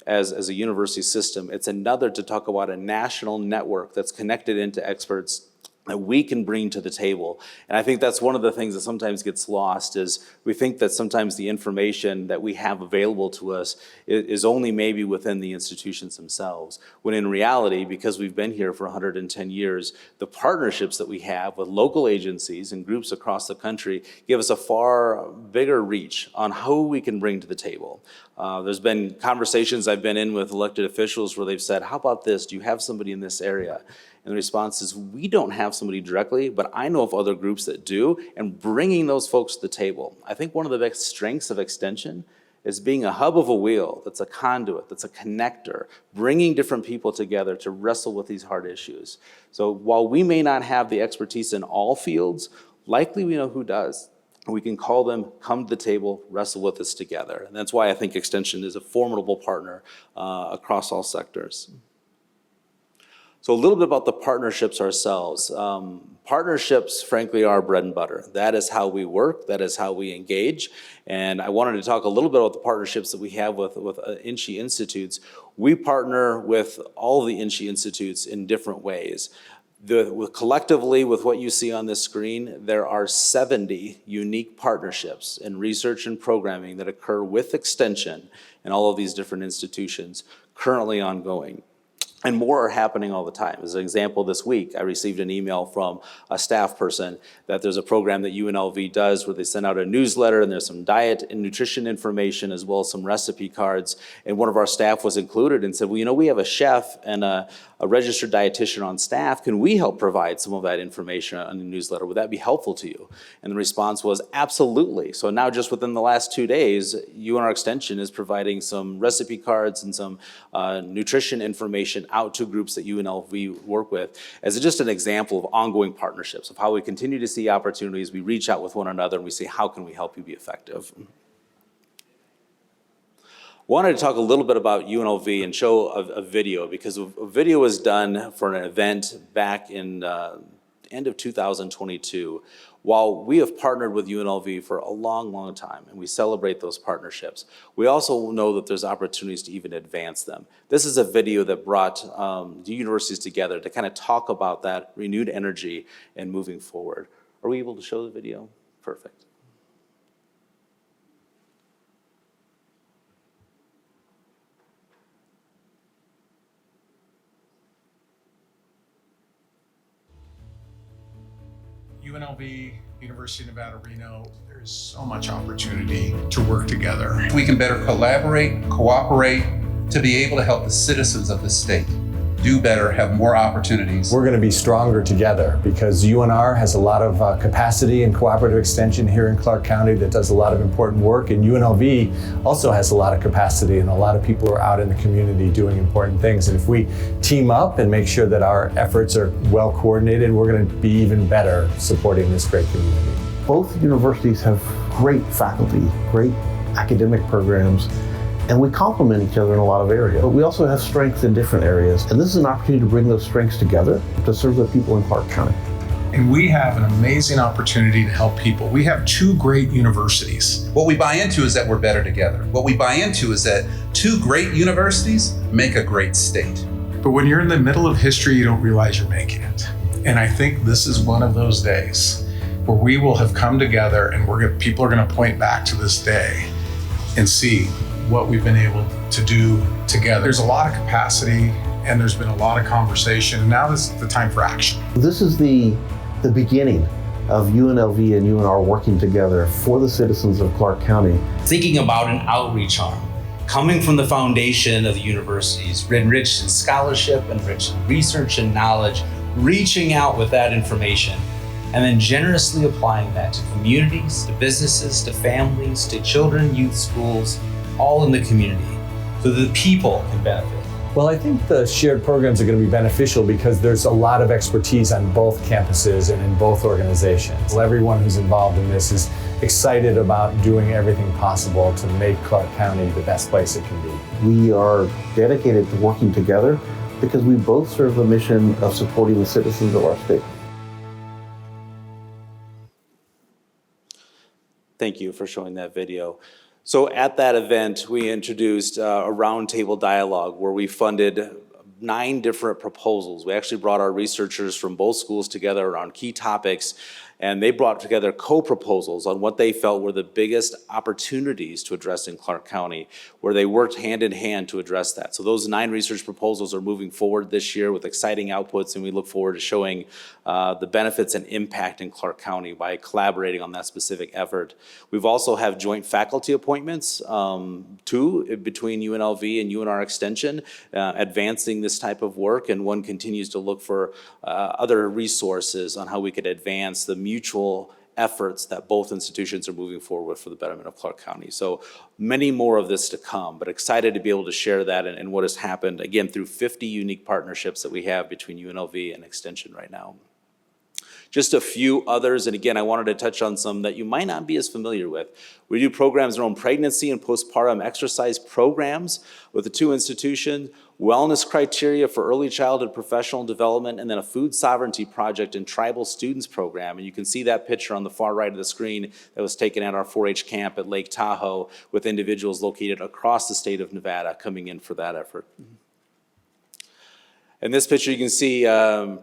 as a university system. It's another to talk about a national network that's connected into experts that we can bring to the table. And I think that's one of the things that sometimes gets lost is we think that sometimes the information that we have available to us is only maybe within the institutions themselves. When in reality, because we've been here for 110 years, the partnerships that we have with local agencies and groups across the country give us a far bigger reach on who we can bring to the table. There's been conversations I've been in with elected officials where they've said, how about this? Do you have somebody in this area? And the response is, we don't have somebody directly, but I know of other groups that do, and bringing those folks to the table. I think one of the best strengths of extension is being a hub of a wheel that's a conduit, that's a connector, bringing different people together to wrestle with these hard issues. So while we may not have the expertise in all fields, likely we know who does. We can call them, come to the table, wrestle with us together. And that's why I think Extension is a formidable partner across all sectors. So a little bit about the partnerships ourselves. Partnerships, frankly, are our bread and butter. That is how we work. That is how we engage. And I wanted to talk a little bit about the partnerships that we have with NSHE institutes. We partner with all the NSHE institutes in different ways. Collectively, with what you see on this screen, there are 70 unique partnerships in research and programming that occur with Extension and all of these different institutions currently ongoing. And more are happening all the time. As an example, this week, I received an email from a staff person that there's a program that UNLV does where they send out a newsletter and there's some diet and nutrition information as well as some recipe cards. And one of our staff was included and said, well, you know, we have a chef and a registered dietitian on staff. Can we help provide some of that information on the newsletter? Would that be helpful to you? And the response was absolutely. So now just within the last 2 days, UNR Extension is providing some recipe cards and some nutrition information out to groups that UNLV work with as just an example of ongoing partnerships, of how we continue to see opportunities, we reach out with one another and we say, how can we help you be effective? Wanted to talk a little bit about UNLV and show a video, because a video was done for an event back in end of 2022. While we have partnered with UNLV for a long, long time, and we celebrate those partnerships, we also know that there's opportunities to even advance them. This is a video that brought the universities together to kind of talk about that renewed energy and moving forward. Are we able to show the video? Perfect. UNLV, University of Nevada, Reno, there's so much opportunity to work together. We can better collaborate, cooperate, to be able to help the citizens of the state do better, have more opportunities. We're going to be stronger together because UNR has a lot of capacity and cooperative extension here in Clark County that does a lot of important work, and UNLV also has a lot of capacity and a lot of people are out in the community doing important things. And if we team up and make sure that our efforts are well coordinated, we're going to be even better supporting this great community. Both universities have great faculty, great academic programs, and we complement each other in a lot of areas. But we also have strengths in different areas. And this is an opportunity to bring those strengths together to serve the people in Clark County. And we have an amazing opportunity to help people. We have two great universities. What we buy into is that we're better together. What we buy into is that two great universities make a great state. But when you're in the middle of history, you don't realize you're making it. And I think this is one of those days where we will have come together and people are going to point back to this day and see what we've been able to do together. There's a lot of capacity and there's been a lot of conversation, and now is the time for action. This is the beginning of UNLV and UNR working together for the citizens of Clark County. Thinking about an outreach arm coming from the foundation of the universities, enriched in scholarship, enriched in research and knowledge, reaching out with that information, and then generously applying that to communities, to businesses, to families, to children, youth, schools, all in the community, so that the people can benefit. Well, I think the shared programs are going to be beneficial because there's a lot of expertise on both campuses and in both organizations. Everyone who's involved in this is excited about doing everything possible to make Clark County the best place it can be. We are dedicated to working together because we both serve the mission of supporting the citizens of our state. Thank you for showing that video. So at that event, we introduced a roundtable dialogue where we funded 9 different proposals. We actually brought our researchers from both schools together around key topics, and they brought together co-proposals on what they felt were the biggest opportunities to address in Clark County, where they worked hand in hand to address that. So those 9 research proposals are moving forward this year with exciting outputs, and we look forward to showing the benefits and impact in Clark County by collaborating on that specific effort. We've also have joint faculty appointments, 2 between UNLV and UNR Extension, advancing this type of work, and one continues to look for other resources on how we could advance the mutual efforts that both institutions are moving forward with for the betterment of Clark County. So many more of this to come, but excited to be able to share that and what has happened, again, through 50 unique partnerships that we have between UNLV and Extension right now. Just a few others, and again, I wanted to touch on some that you might not be as familiar with. We do programs around pregnancy and postpartum exercise programs with the 2 institutions, wellness criteria for early childhood professional development, and then a food sovereignty project and tribal students program. And you can see that picture on the far right of the screen that was taken at our 4-H camp at Lake Tahoe with individuals located across the state of Nevada coming in for that effort. In this picture, you can see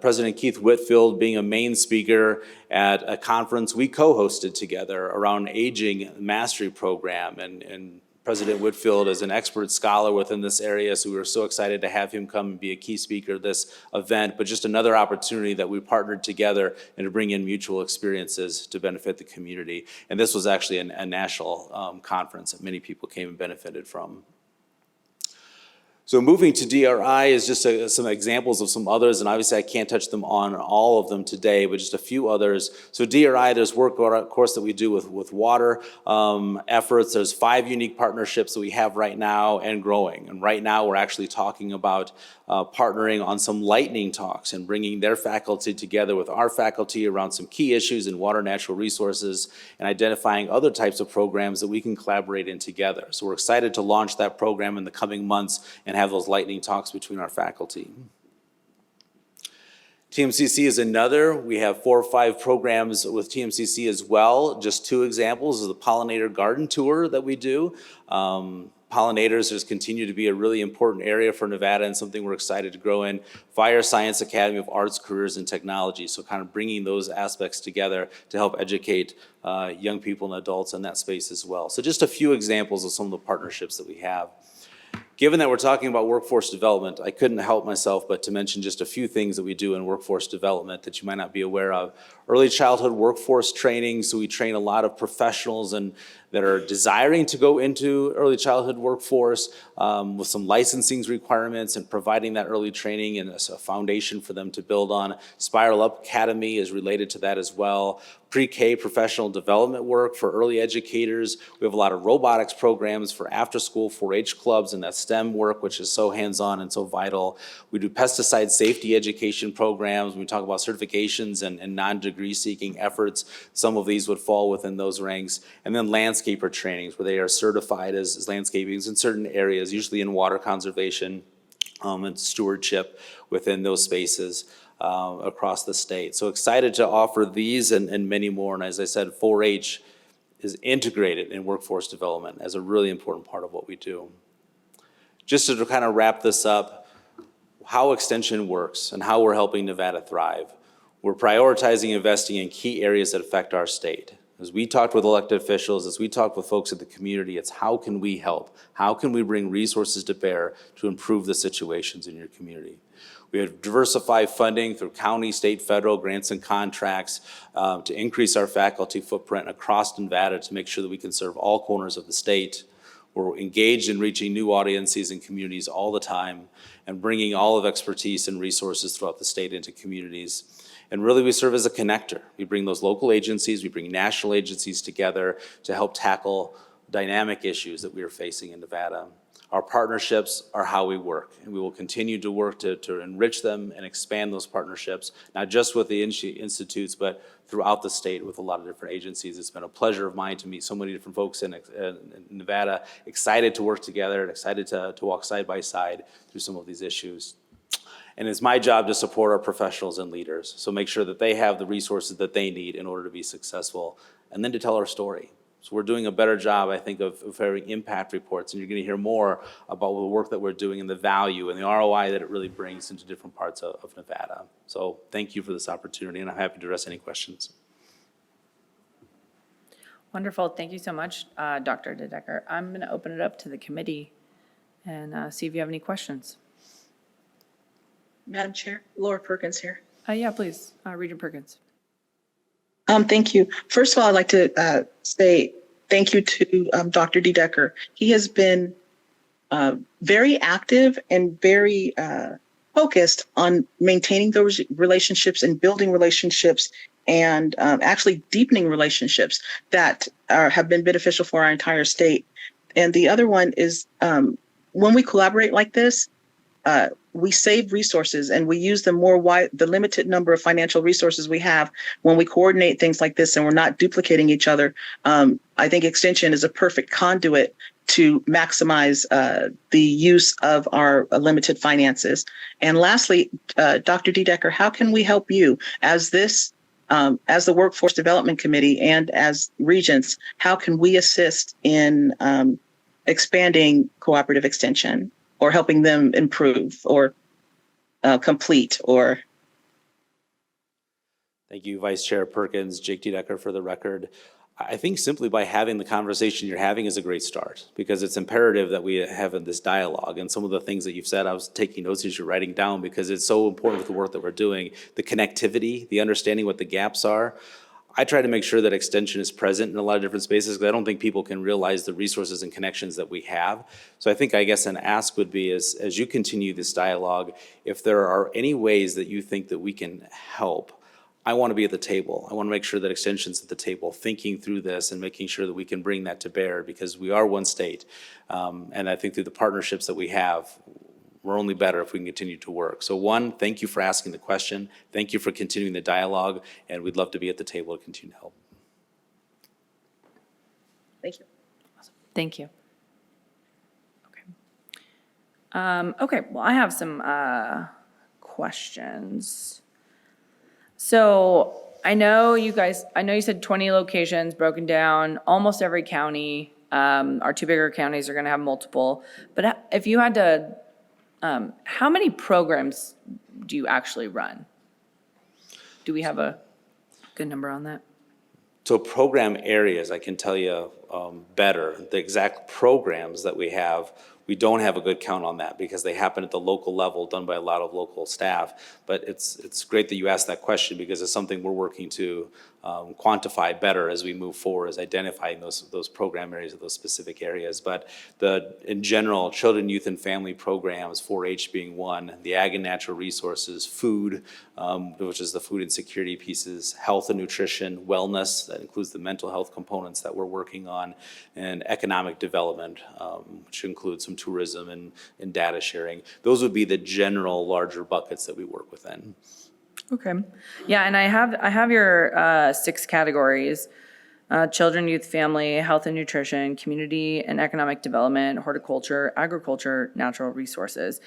President Keith Whitfield being a main speaker at a conference we co-hosted together around aging mastery program. And President Whitfield is an expert scholar within this area, so we were so excited to have him come and be a key speaker at this event, but just another opportunity that we partnered together and to bring in mutual experiences to benefit the community. And this was actually a national conference that many people came and benefited from. So moving to DRI is just some examples of some others, and obviously I can't touch them on all of them today, but just a few others. So DRI, there's work, of course, that we do with water efforts. There's 5 unique partnerships that we have right now and growing. And right now we're actually talking about partnering on some lightning talks and bringing their faculty together with our faculty around some key issues in water, natural resources, and identifying other types of programs that we can collaborate in together. So we're excited to launch that program in the coming months and have those lightning talks between our faculty. TMCC is another. We have 4 or 5 programs with TMCC as well. Just 2 examples of the pollinator garden tour that we do. Pollinators just continue to be a really important area for Nevada and something we're excited to grow in. Fire Science Academy of Arts, Careers, and Technology. So kind of bringing those aspects together to help educate young people and adults in that space as well. So just a few examples of some of the partnerships that we have. Given that we're talking about workforce development, I couldn't help myself but to mention just a few things that we do in workforce development that you might not be aware of. Early childhood workforce training, so we train a lot of professionals that are desiring to go into early childhood workforce with some licensing requirements and providing that early training and a foundation for them to build on. Spiral Up Academy is related to that as well. Pre-K professional development work for early educators. We have a lot of robotics programs for after-school 4-H clubs and that STEM work, which is so hands-on and so vital. We do pesticide safety education programs. We talk about certifications and non-degree seeking efforts. Some of these would fall within those ranks. And then landscaper trainings, where they are certified as landscapers in certain areas, usually in water conservation and stewardship within those spaces. Across the state. So excited to offer these and many more. And as I said, 4-H is integrated in workforce development as a really important part of what we do. Just to kind of wrap this up, how Extension works and how we're helping Nevada thrive. We're prioritizing investing in key areas that affect our state. As we talked with elected officials, as we talk with folks in the community, it's how can we help? How can we bring resources to bear to improve the situations in your community? We have diversified funding through county, state, federal grants and contracts to increase our faculty footprint across Nevada to make sure that we can serve all corners of the state. We're engaged in reaching new audiences and communities all the time and bringing all of expertise and resources throughout the state into communities. And really, we serve as a connector. We bring those local agencies, we bring national agencies together to help tackle dynamic issues that we are facing in Nevada. Our partnerships are how we work, and we will continue to work to enrich them and expand those partnerships, not just with the institutes, but throughout the state with a lot of different agencies. It's been a pleasure of mine to meet so many different folks in Nevada, excited to work together and excited to walk side by side through some of these issues. And it's my job to support our professionals and leaders, so make sure that they have the resources that they need in order to be successful, and then to tell our story. So we're doing a better job, I think, of having impact reports, and you're going to hear more about the work that we're doing and the value and the ROI that it really brings into different parts of Nevada. So thank you for this opportunity, and I'm happy to address any questions. Wonderful. Thank you so much, Dr. DeDecker. I'm going to open it up to the committee and see if you have any questions. Madam Chair, Laura Perkins here. Yeah, please, Regent Perkins. Thank you. First of all, I'd like to say thank you to Dr. DeDecker. He has been very active and very focused on maintaining those relationships and building relationships and actually deepening relationships that have been beneficial for our entire state. And the other one is when we collaborate like this, we save resources and we use the the limited number of financial resources we have when we coordinate things like this and we're not duplicating each other. I think Extension is a perfect conduit to maximize the use of our limited finances. And lastly, Dr. Dedecker, how can we help you as the Workforce Development Committee and as Regents? How can we assist in expanding cooperative extension or helping them improve or complete or? Thank you, Vice Chair Perkins. Jake Dedecker for the record. I think simply by having the conversation you're having is a great start, because it's imperative that we have this dialogue. And some of the things that you've said, I was taking notes as you're writing down, because it's so important with the work that we're doing. The connectivity, the understanding what the gaps are. I try to make sure that extension is present in a lot of different spaces, because I don't think people can realize the resources and connections that we have. So I guess an ask would be, as you continue this dialogue, if there are any ways that you think that we can help, I want to be at the table. I want to make sure that Extension's at the table, thinking through this and making sure that we can bring that to bear, because we are one state. And I think through the partnerships that we have, we're only better if we can continue to work. So one, thank you for asking the question. Thank you for continuing the dialogue, and we'd love to be at the table to continue to help. Thank you. Thank you. Okay, well, I have some questions. So I know you said 20 locations broken down, almost every county. Our two bigger counties are gonna have multiple. But if you had to, how many programs do you actually run? Do we have a good number on that? So program areas, I can tell you better. The exact programs that we have, we don't have a good count on that, because they happen at the local level, done by a lot of local staff. But it's great that you asked that question, because it's something we're working to quantify better as we move forward, as identifying those program areas of those specific areas. But in general, children, youth, and family programs, 4-H being one, the ag and natural resources, food, which is the food and security pieces, health and nutrition, wellness, that includes the mental health components that we're working on, and economic development, which includes some tourism and data sharing. Those would be the general larger buckets that we work within. Okay. Yeah, and I have your 6 categories: children, youth, family, health and nutrition, community and economic development, horticulture, agriculture, natural resources.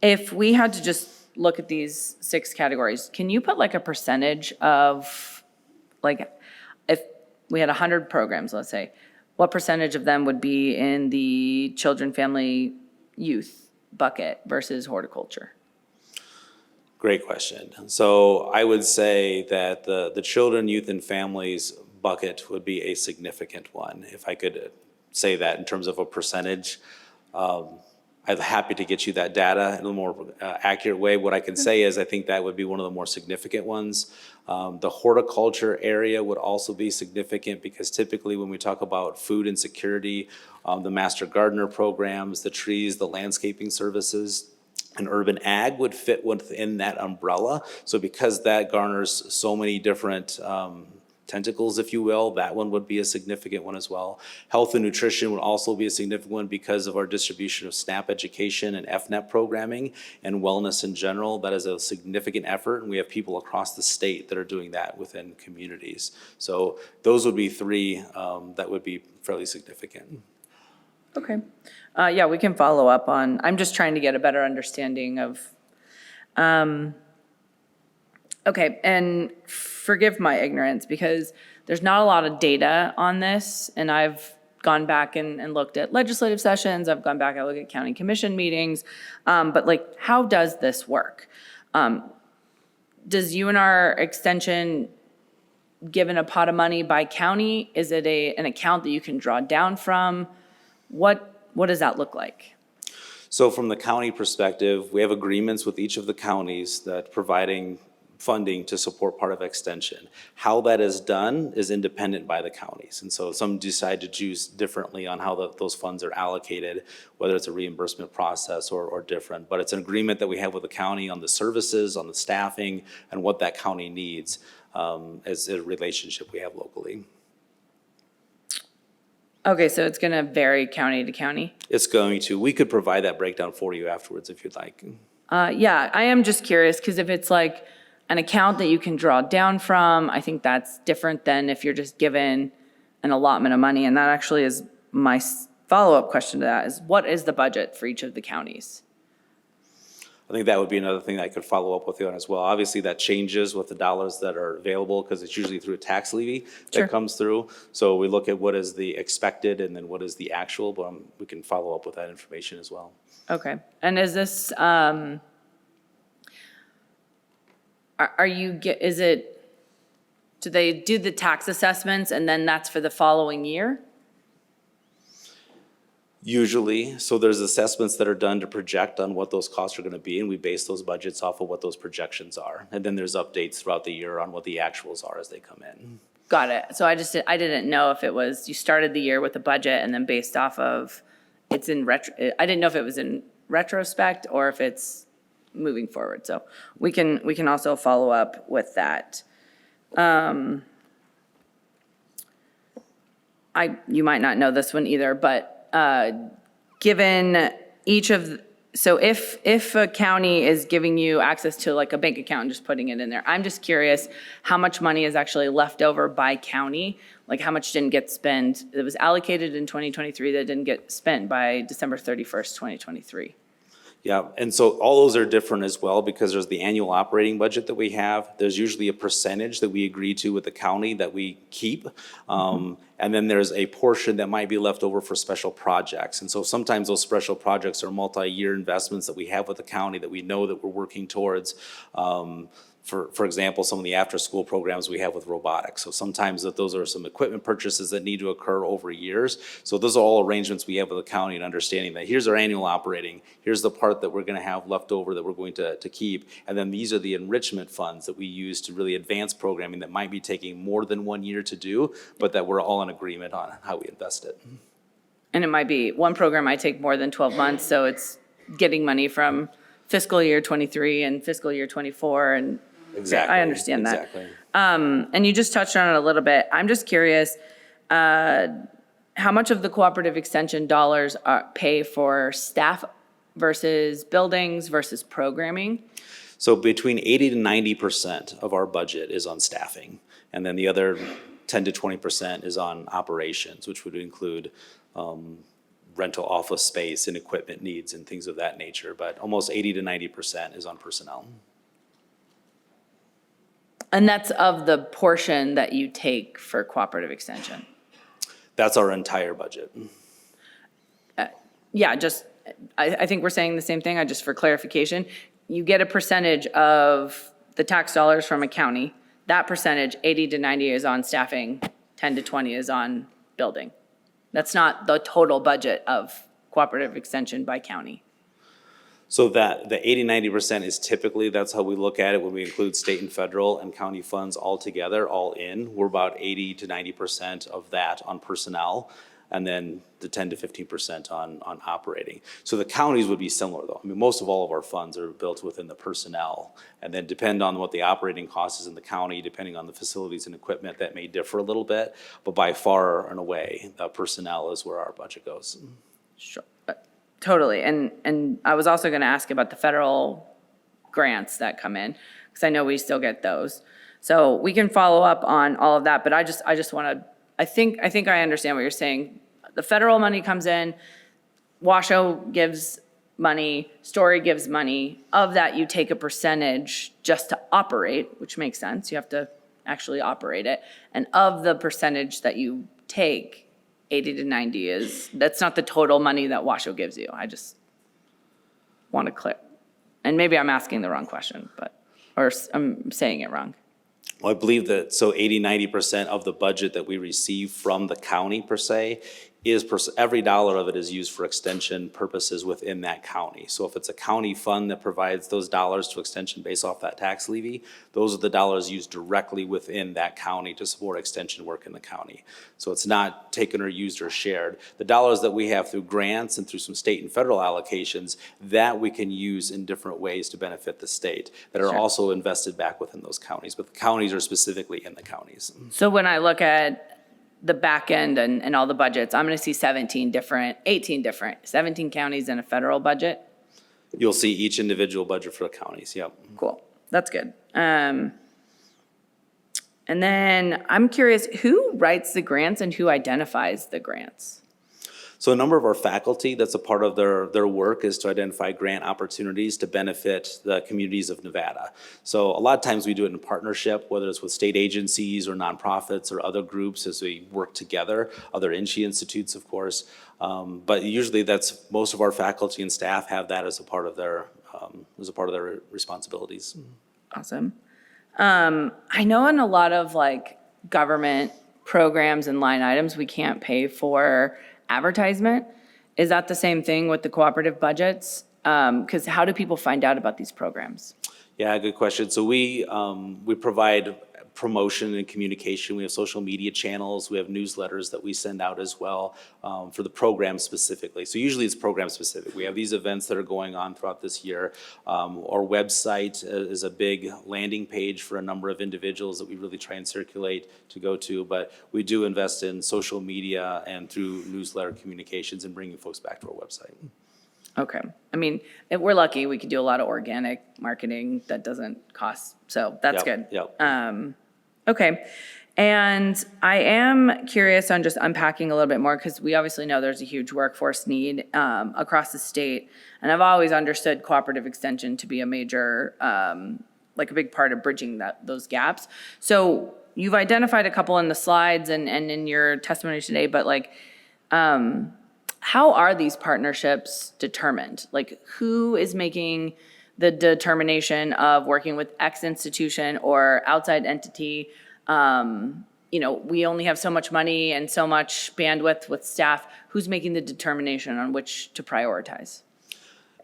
If we had to just look at these 6 categories, can you put like a percentage of, like, if we had 100 programs, let's say, what percentage of them would be in the children, family, youth bucket versus horticulture? Great question. So I would say that the children, youth, and families bucket would be a significant one. If I could say that in terms of a percentage, I'm happy to get you that data in a more accurate way. What I can say is I think that would be one of the more significant ones. The horticulture area would also be significant, because typically when we talk about food insecurity, the master gardener programs, the trees, the landscaping services, and urban ag would fit within that umbrella. So because that garners so many different tentacles, if you will, that one would be a significant one as well. Health and nutrition would also be a significant one, because of our distribution of SNAP education and FNEP programming and wellness in general. That is a significant effort, and we have people across the state that are doing that within communities. So those would be 3 that would be fairly significant. Okay. Yeah, we can follow up on, I'm just trying to get a better understanding of, okay, and forgive my ignorance, because there's not a lot of data on this, and I've gone back and looked at legislative sessions, I've gone back, I look at county commission meetings, but like, how does this work? Does UNR Extension given a pot of money by county? Is it an account that you can draw down from? What does that look like? So from the county perspective, we have agreements with each of the counties that providing funding to support part of extension. How that is done is independent by the counties. And so some decide to choose differently on how those funds are allocated, whether it's a reimbursement process or different. But it's an agreement that we have with the county on the services, on the staffing, and what that county needs as a relationship we have locally. Okay, so it's gonna vary county to county? It's going to. We could provide that breakdown for you afterwards if you'd like. Yeah, I am just curious, because if it's like an account that you can draw down from, I think that's different than if you're just given an allotment of money. And that actually is my follow-up question to that, is what is the budget for each of the counties? I think that would be another thing that I could follow up with you on as well. Obviously, that changes with the dollars that are available because it's usually through a tax levy Sure. that comes through. So we look at what is the expected and then what is the actual, but we can follow up with that information as well. Okay, and is this, are you, is it, do they do the tax assessments and then that's for the following year? Usually, so there's assessments that are done to project on what those costs are going to be, and we base those budgets off of what those projections are. And then there's updates throughout the year on what the actuals are as they come in. Got it. So I didn't know if it was, you started the year with a budget and then based off of, it's in I didn't know if it was in retrospect or if it's moving forward. So we can also follow up with that. You might not know this one either, but given each of, so if a county is giving you access to like a bank account and just putting it in there, I'm just curious how much money is actually left over by county? Like how much didn't get spent, that was allocated in 2023 that didn't get spent by December 31st, 2023? Yeah, and so all those are different as well because there's the annual operating budget that we have. There's usually a percentage that we agree to with the county that we keep. And then there's a portion that might be left over for special projects. And so sometimes those special projects are multi-year investments that we have with the county that we know that we're working towards. For example, some of the after-school programs we have with robotics. So sometimes those are some equipment purchases that need to occur over years. So those are all arrangements we have with the county and understanding that here's our annual operating, here's the part that we're gonna have left over that we're going to keep, and then these are the enrichment funds that we use to really advance programming that might be taking more than 1 year to do, but that we're all in agreement on how we invest it. And it might be, one program might take more than 12 months, so it's getting money from fiscal year 23 and fiscal year 24 and Exactly. I understand that. Exactly. And you just touched on it a little bit. I'm just curious, how much of the cooperative extension dollars pay for staff versus buildings versus programming? So between 80 to 90% of our budget is on staffing. And then the other 10 to 20% is on operations, which would include rental office space and equipment needs and things of that nature. But almost 80 to 90% is on personnel. And that's of the portion that you take for cooperative extension? That's our entire budget. Yeah, just, I think we're saying the same thing, just for clarification. You get a percentage of the tax dollars from a county. That percentage, 80 to 90 is on staffing, 10 to 20 is on building. That's not the total budget of cooperative extension by county. So that the 80, 90% is typically, that's how we look at it when we include state and federal and county funds all together, all in. We're about 80 to 90% of that on personnel, and then the 10 to 15% on operating. So the counties would be similar though. I mean, most of all of our funds are built within the personnel, and then depend on what the operating cost is in the county, depending on the facilities and equipment, that may differ a little bit, but by far and away, the personnel is where our budget goes. Sure. Totally, and I was also gonna ask about the federal grants that come in, because I know we still get those. So we can follow up on all of that, but I just wanna, I think I understand what you're saying. The federal money comes in, Washoe gives money, Story gives money. Of that, you take a percentage just to operate, which makes sense, you have to actually operate it. And of the percentage that you take, 80 to 90 is, that's not the total money that Washoe gives you. I just want to clear. And maybe I'm asking the wrong question, or I'm saying it wrong. Well, I believe that, so 80, 90% of the budget that we receive from the county per se is, every dollar of it is used for extension purposes within that county. So if it's a county fund that provides those dollars to extension based off that tax levy, those are the dollars used directly within that county to support extension work in the county. So it's not taken or used or shared. The dollars that we have through grants and through some state and federal allocations, that we can use in different ways to benefit the state that are also invested back within those counties, but the counties are specifically in the counties. So when I look at the back end and all the budgets, I'm going to see 17 counties in a federal budget. You'll see each individual budget for the counties, yep. Cool. That's good. And then I'm curious, who writes the grants and who identifies the grants? So a number of our faculty, that's a part of their work, is to identify grant opportunities to benefit the communities of Nevada. So a lot of times we do it in partnership, whether it's with state agencies or nonprofits or other groups as we work together, other NSHE institutes, of course. But usually that's, most of our faculty and staff have that as a part of their responsibilities. Awesome. I know in a lot of like government programs and line items, we can't pay for advertisement. Is that the same thing with the cooperative budgets? Because how do people find out about these programs? Yeah, good question. So we provide promotion and communication. We have social media channels. We have newsletters that we send out as well for the program specifically. So usually it's program specific. We have these events that are going on throughout this year. Our website is a big landing page for a number of individuals that we really try and circulate to go to. But we do invest in social media and through newsletter communications and bringing folks back to our website. Okay. I mean, if we're lucky, we could do a lot of organic marketing that doesn't cost. So that's good. Yep. Okay. And I am curious on just unpacking a little bit more because we obviously know there's a huge workforce need across the state. And I've always understood cooperative extension to be a major, like a big part of bridging those gaps. So you've identified a couple in the slides and in your testimony today, but like, how are these partnerships determined? Like who is making the determination of working with X institution or outside entity? You know, we only have so much money and so much bandwidth with staff. Who's making the determination on which to prioritize?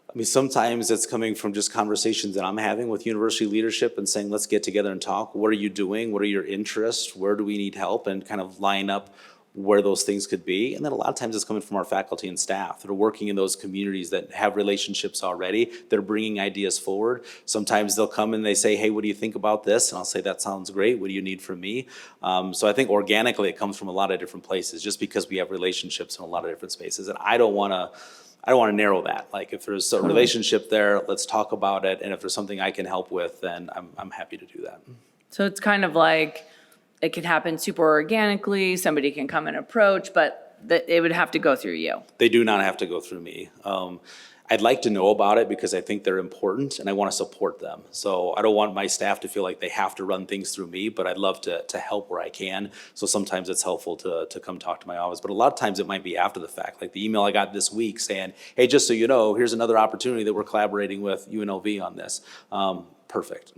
I mean, sometimes it's coming from just conversations that I'm having with university leadership and saying, let's get together and talk. What are you doing? What are your interests? Where do we need help? And kind of line up where those things could be. And then a lot of times it's coming from our faculty and staff that are working in those communities that have relationships already. They're bringing ideas forward. Sometimes they'll come and they say, hey, what do you think about this? And I'll say, that sounds great. What do you need from me? So I think organically it comes from a lot of different places just because we have relationships in a lot of different spaces. And I don't want to narrow that. Like if there's a relationship there, let's talk about it. And if there's something I can help with, then I'm happy to do that. So it's kind of like, it could happen super organically, somebody can come and approach, but it would have to go through you. They do not have to go through me. I'd like to know about it because I think they're important and I want to support them. So I don't want my staff to feel like they have to run things through me, but I'd love to help where I can. So sometimes it's helpful to come talk to my office, but a lot of times it might be after the fact. Like the email I got this week saying, hey, just so you know, here's another opportunity that we're collaborating with UNLV on this. Perfect.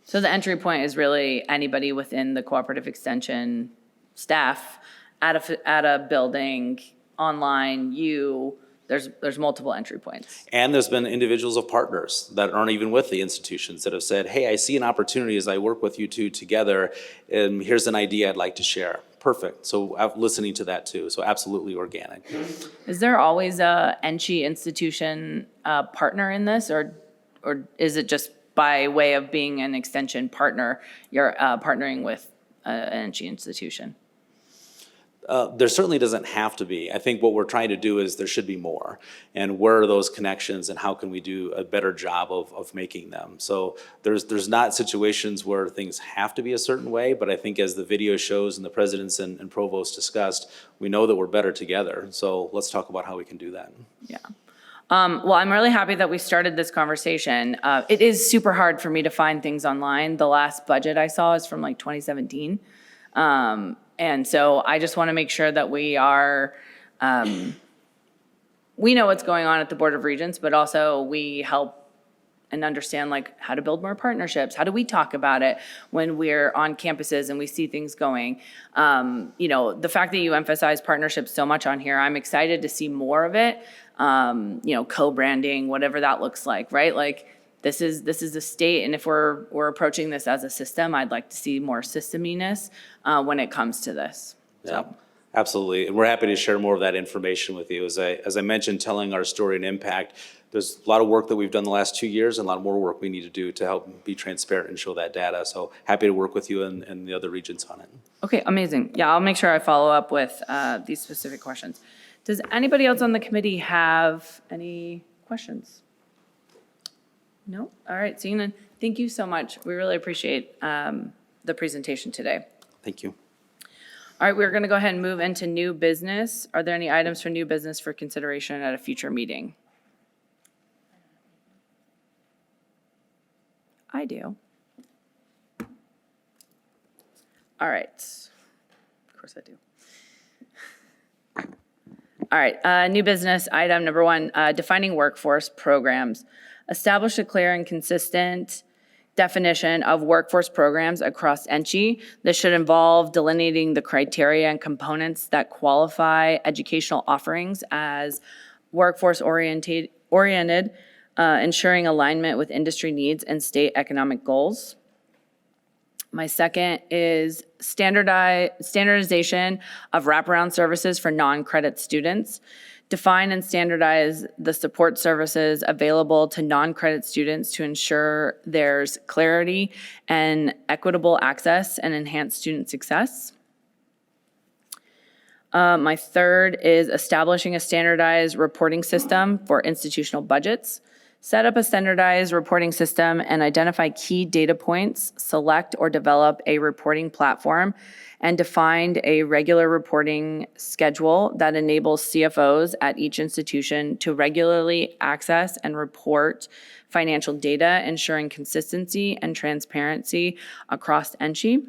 So the entry point is really anybody within the cooperative extension staff at a building, online, there's multiple entry points. And there's been individuals of partners that aren't even with the institutions that have said, hey, I see an opportunity as I work with you two together, and here's an idea I'd like to share. Perfect. So I'm listening to that too. So absolutely organic. Is there always a NSHE institution partner in this, or is it just by way of being an extension partner, you're partnering with an NSHE institution? There certainly doesn't have to be. I think what we're trying to do is there should be more. And where are those connections and how can we do a better job of making them? So there's not situations where things have to be a certain way, but I think as the video shows and the presidents and provosts discussed, we know that we're better together. So let's talk about how we can do that. Yeah. Well, I'm really happy that we started this conversation. It is super hard for me to find things online. The last budget I saw is from like 2017. And so I just want to make sure that we are, we know what's going on at the Board of Regents, but also we help and understand like how to build more partnerships. How do we talk about it when we're on campuses and we see things going? You know, the fact that you emphasize partnerships so much on here, I'm excited to see more of it. You know, co-branding, whatever that looks like, right? Like this is the state, and if we're approaching this as a system, I'd like to see more systeminess when it comes to this. Yeah, absolutely. And we're happy to share more of that information with you. As I mentioned, telling our story and impact, there's a lot of work that we've done the last 2 years and a lot more work we need to do to help be transparent and show that data. So happy to work with you and the other regents on it. Okay, amazing. Yeah, I'll make sure I follow up with these specific questions. Does anybody else on the committee have any questions? No? All right, seeing none. Thank you so much. We really appreciate the presentation today. Thank you. All right, we're going to go ahead and move into new business. Are there any items for new business for consideration at a future meeting? I do. All right. Of course I do. All right, new business item number 1, defining workforce programs. Establish a clear and consistent definition of workforce programs across NSHE. This should involve delineating the criteria and components that qualify educational offerings as workforce-oriented, ensuring alignment with industry needs and state economic goals. My second is standardization of wraparound services for non-credit students. Define and standardize the support services available to non-credit students to ensure there's clarity and equitable access and enhance student success. My third is establishing a standardized reporting system for institutional budgets. Set up a standardized reporting system and identify key data points, select or develop a reporting platform, and define a regular reporting schedule that enables CFOs at each institution to regularly access and report financial data, ensuring consistency and transparency across NSHE.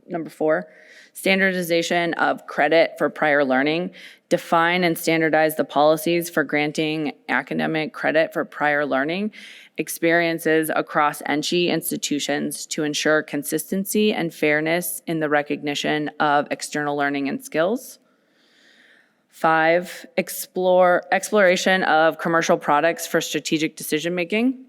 Number 4, standardization of credit for prior learning. Define and standardize the policies for granting academic credit for prior learning experiences across NSHE institutions to ensure consistency and fairness in the recognition of external learning and skills. 5, exploration of commercial products for strategic decision-making.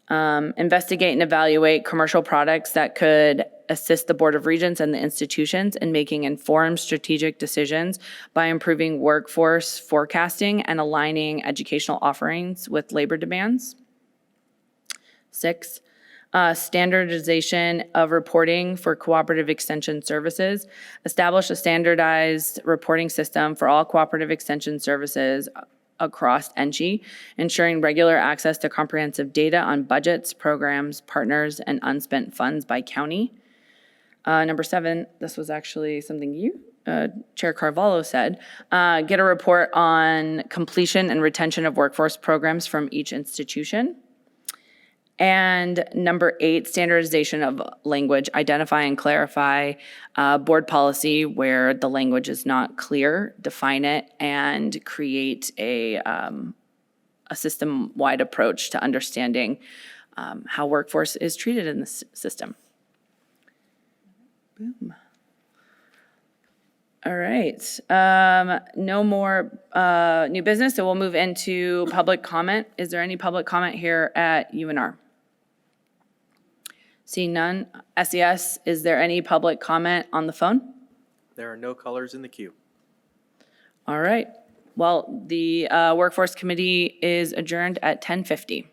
Investigate and evaluate commercial products that could assist the Board of Regents and the institutions in making informed strategic decisions by improving workforce forecasting and aligning educational offerings with labor demands. 6, standardization of reporting for cooperative extension services. Establish a standardized reporting system for all cooperative extension services across NSHE, ensuring regular access to comprehensive data on budgets, programs, partners, and unspent funds by county. Number 7, this was actually something you, Chair Carvalho said, get a report on completion and retention of workforce programs from each institution. And number 8, standardization of language, identify and clarify board policy where the language is not clear, define it, and create a system-wide approach to understanding how workforce is treated in this system. Boom. All right, no more new business, so we'll move into public comment. Is there any public comment here at UNR? Seeing none. SES, is there any public comment on the phone? There are no colors in the queue. All right, well, the Workforce Committee is adjourned at 10:50.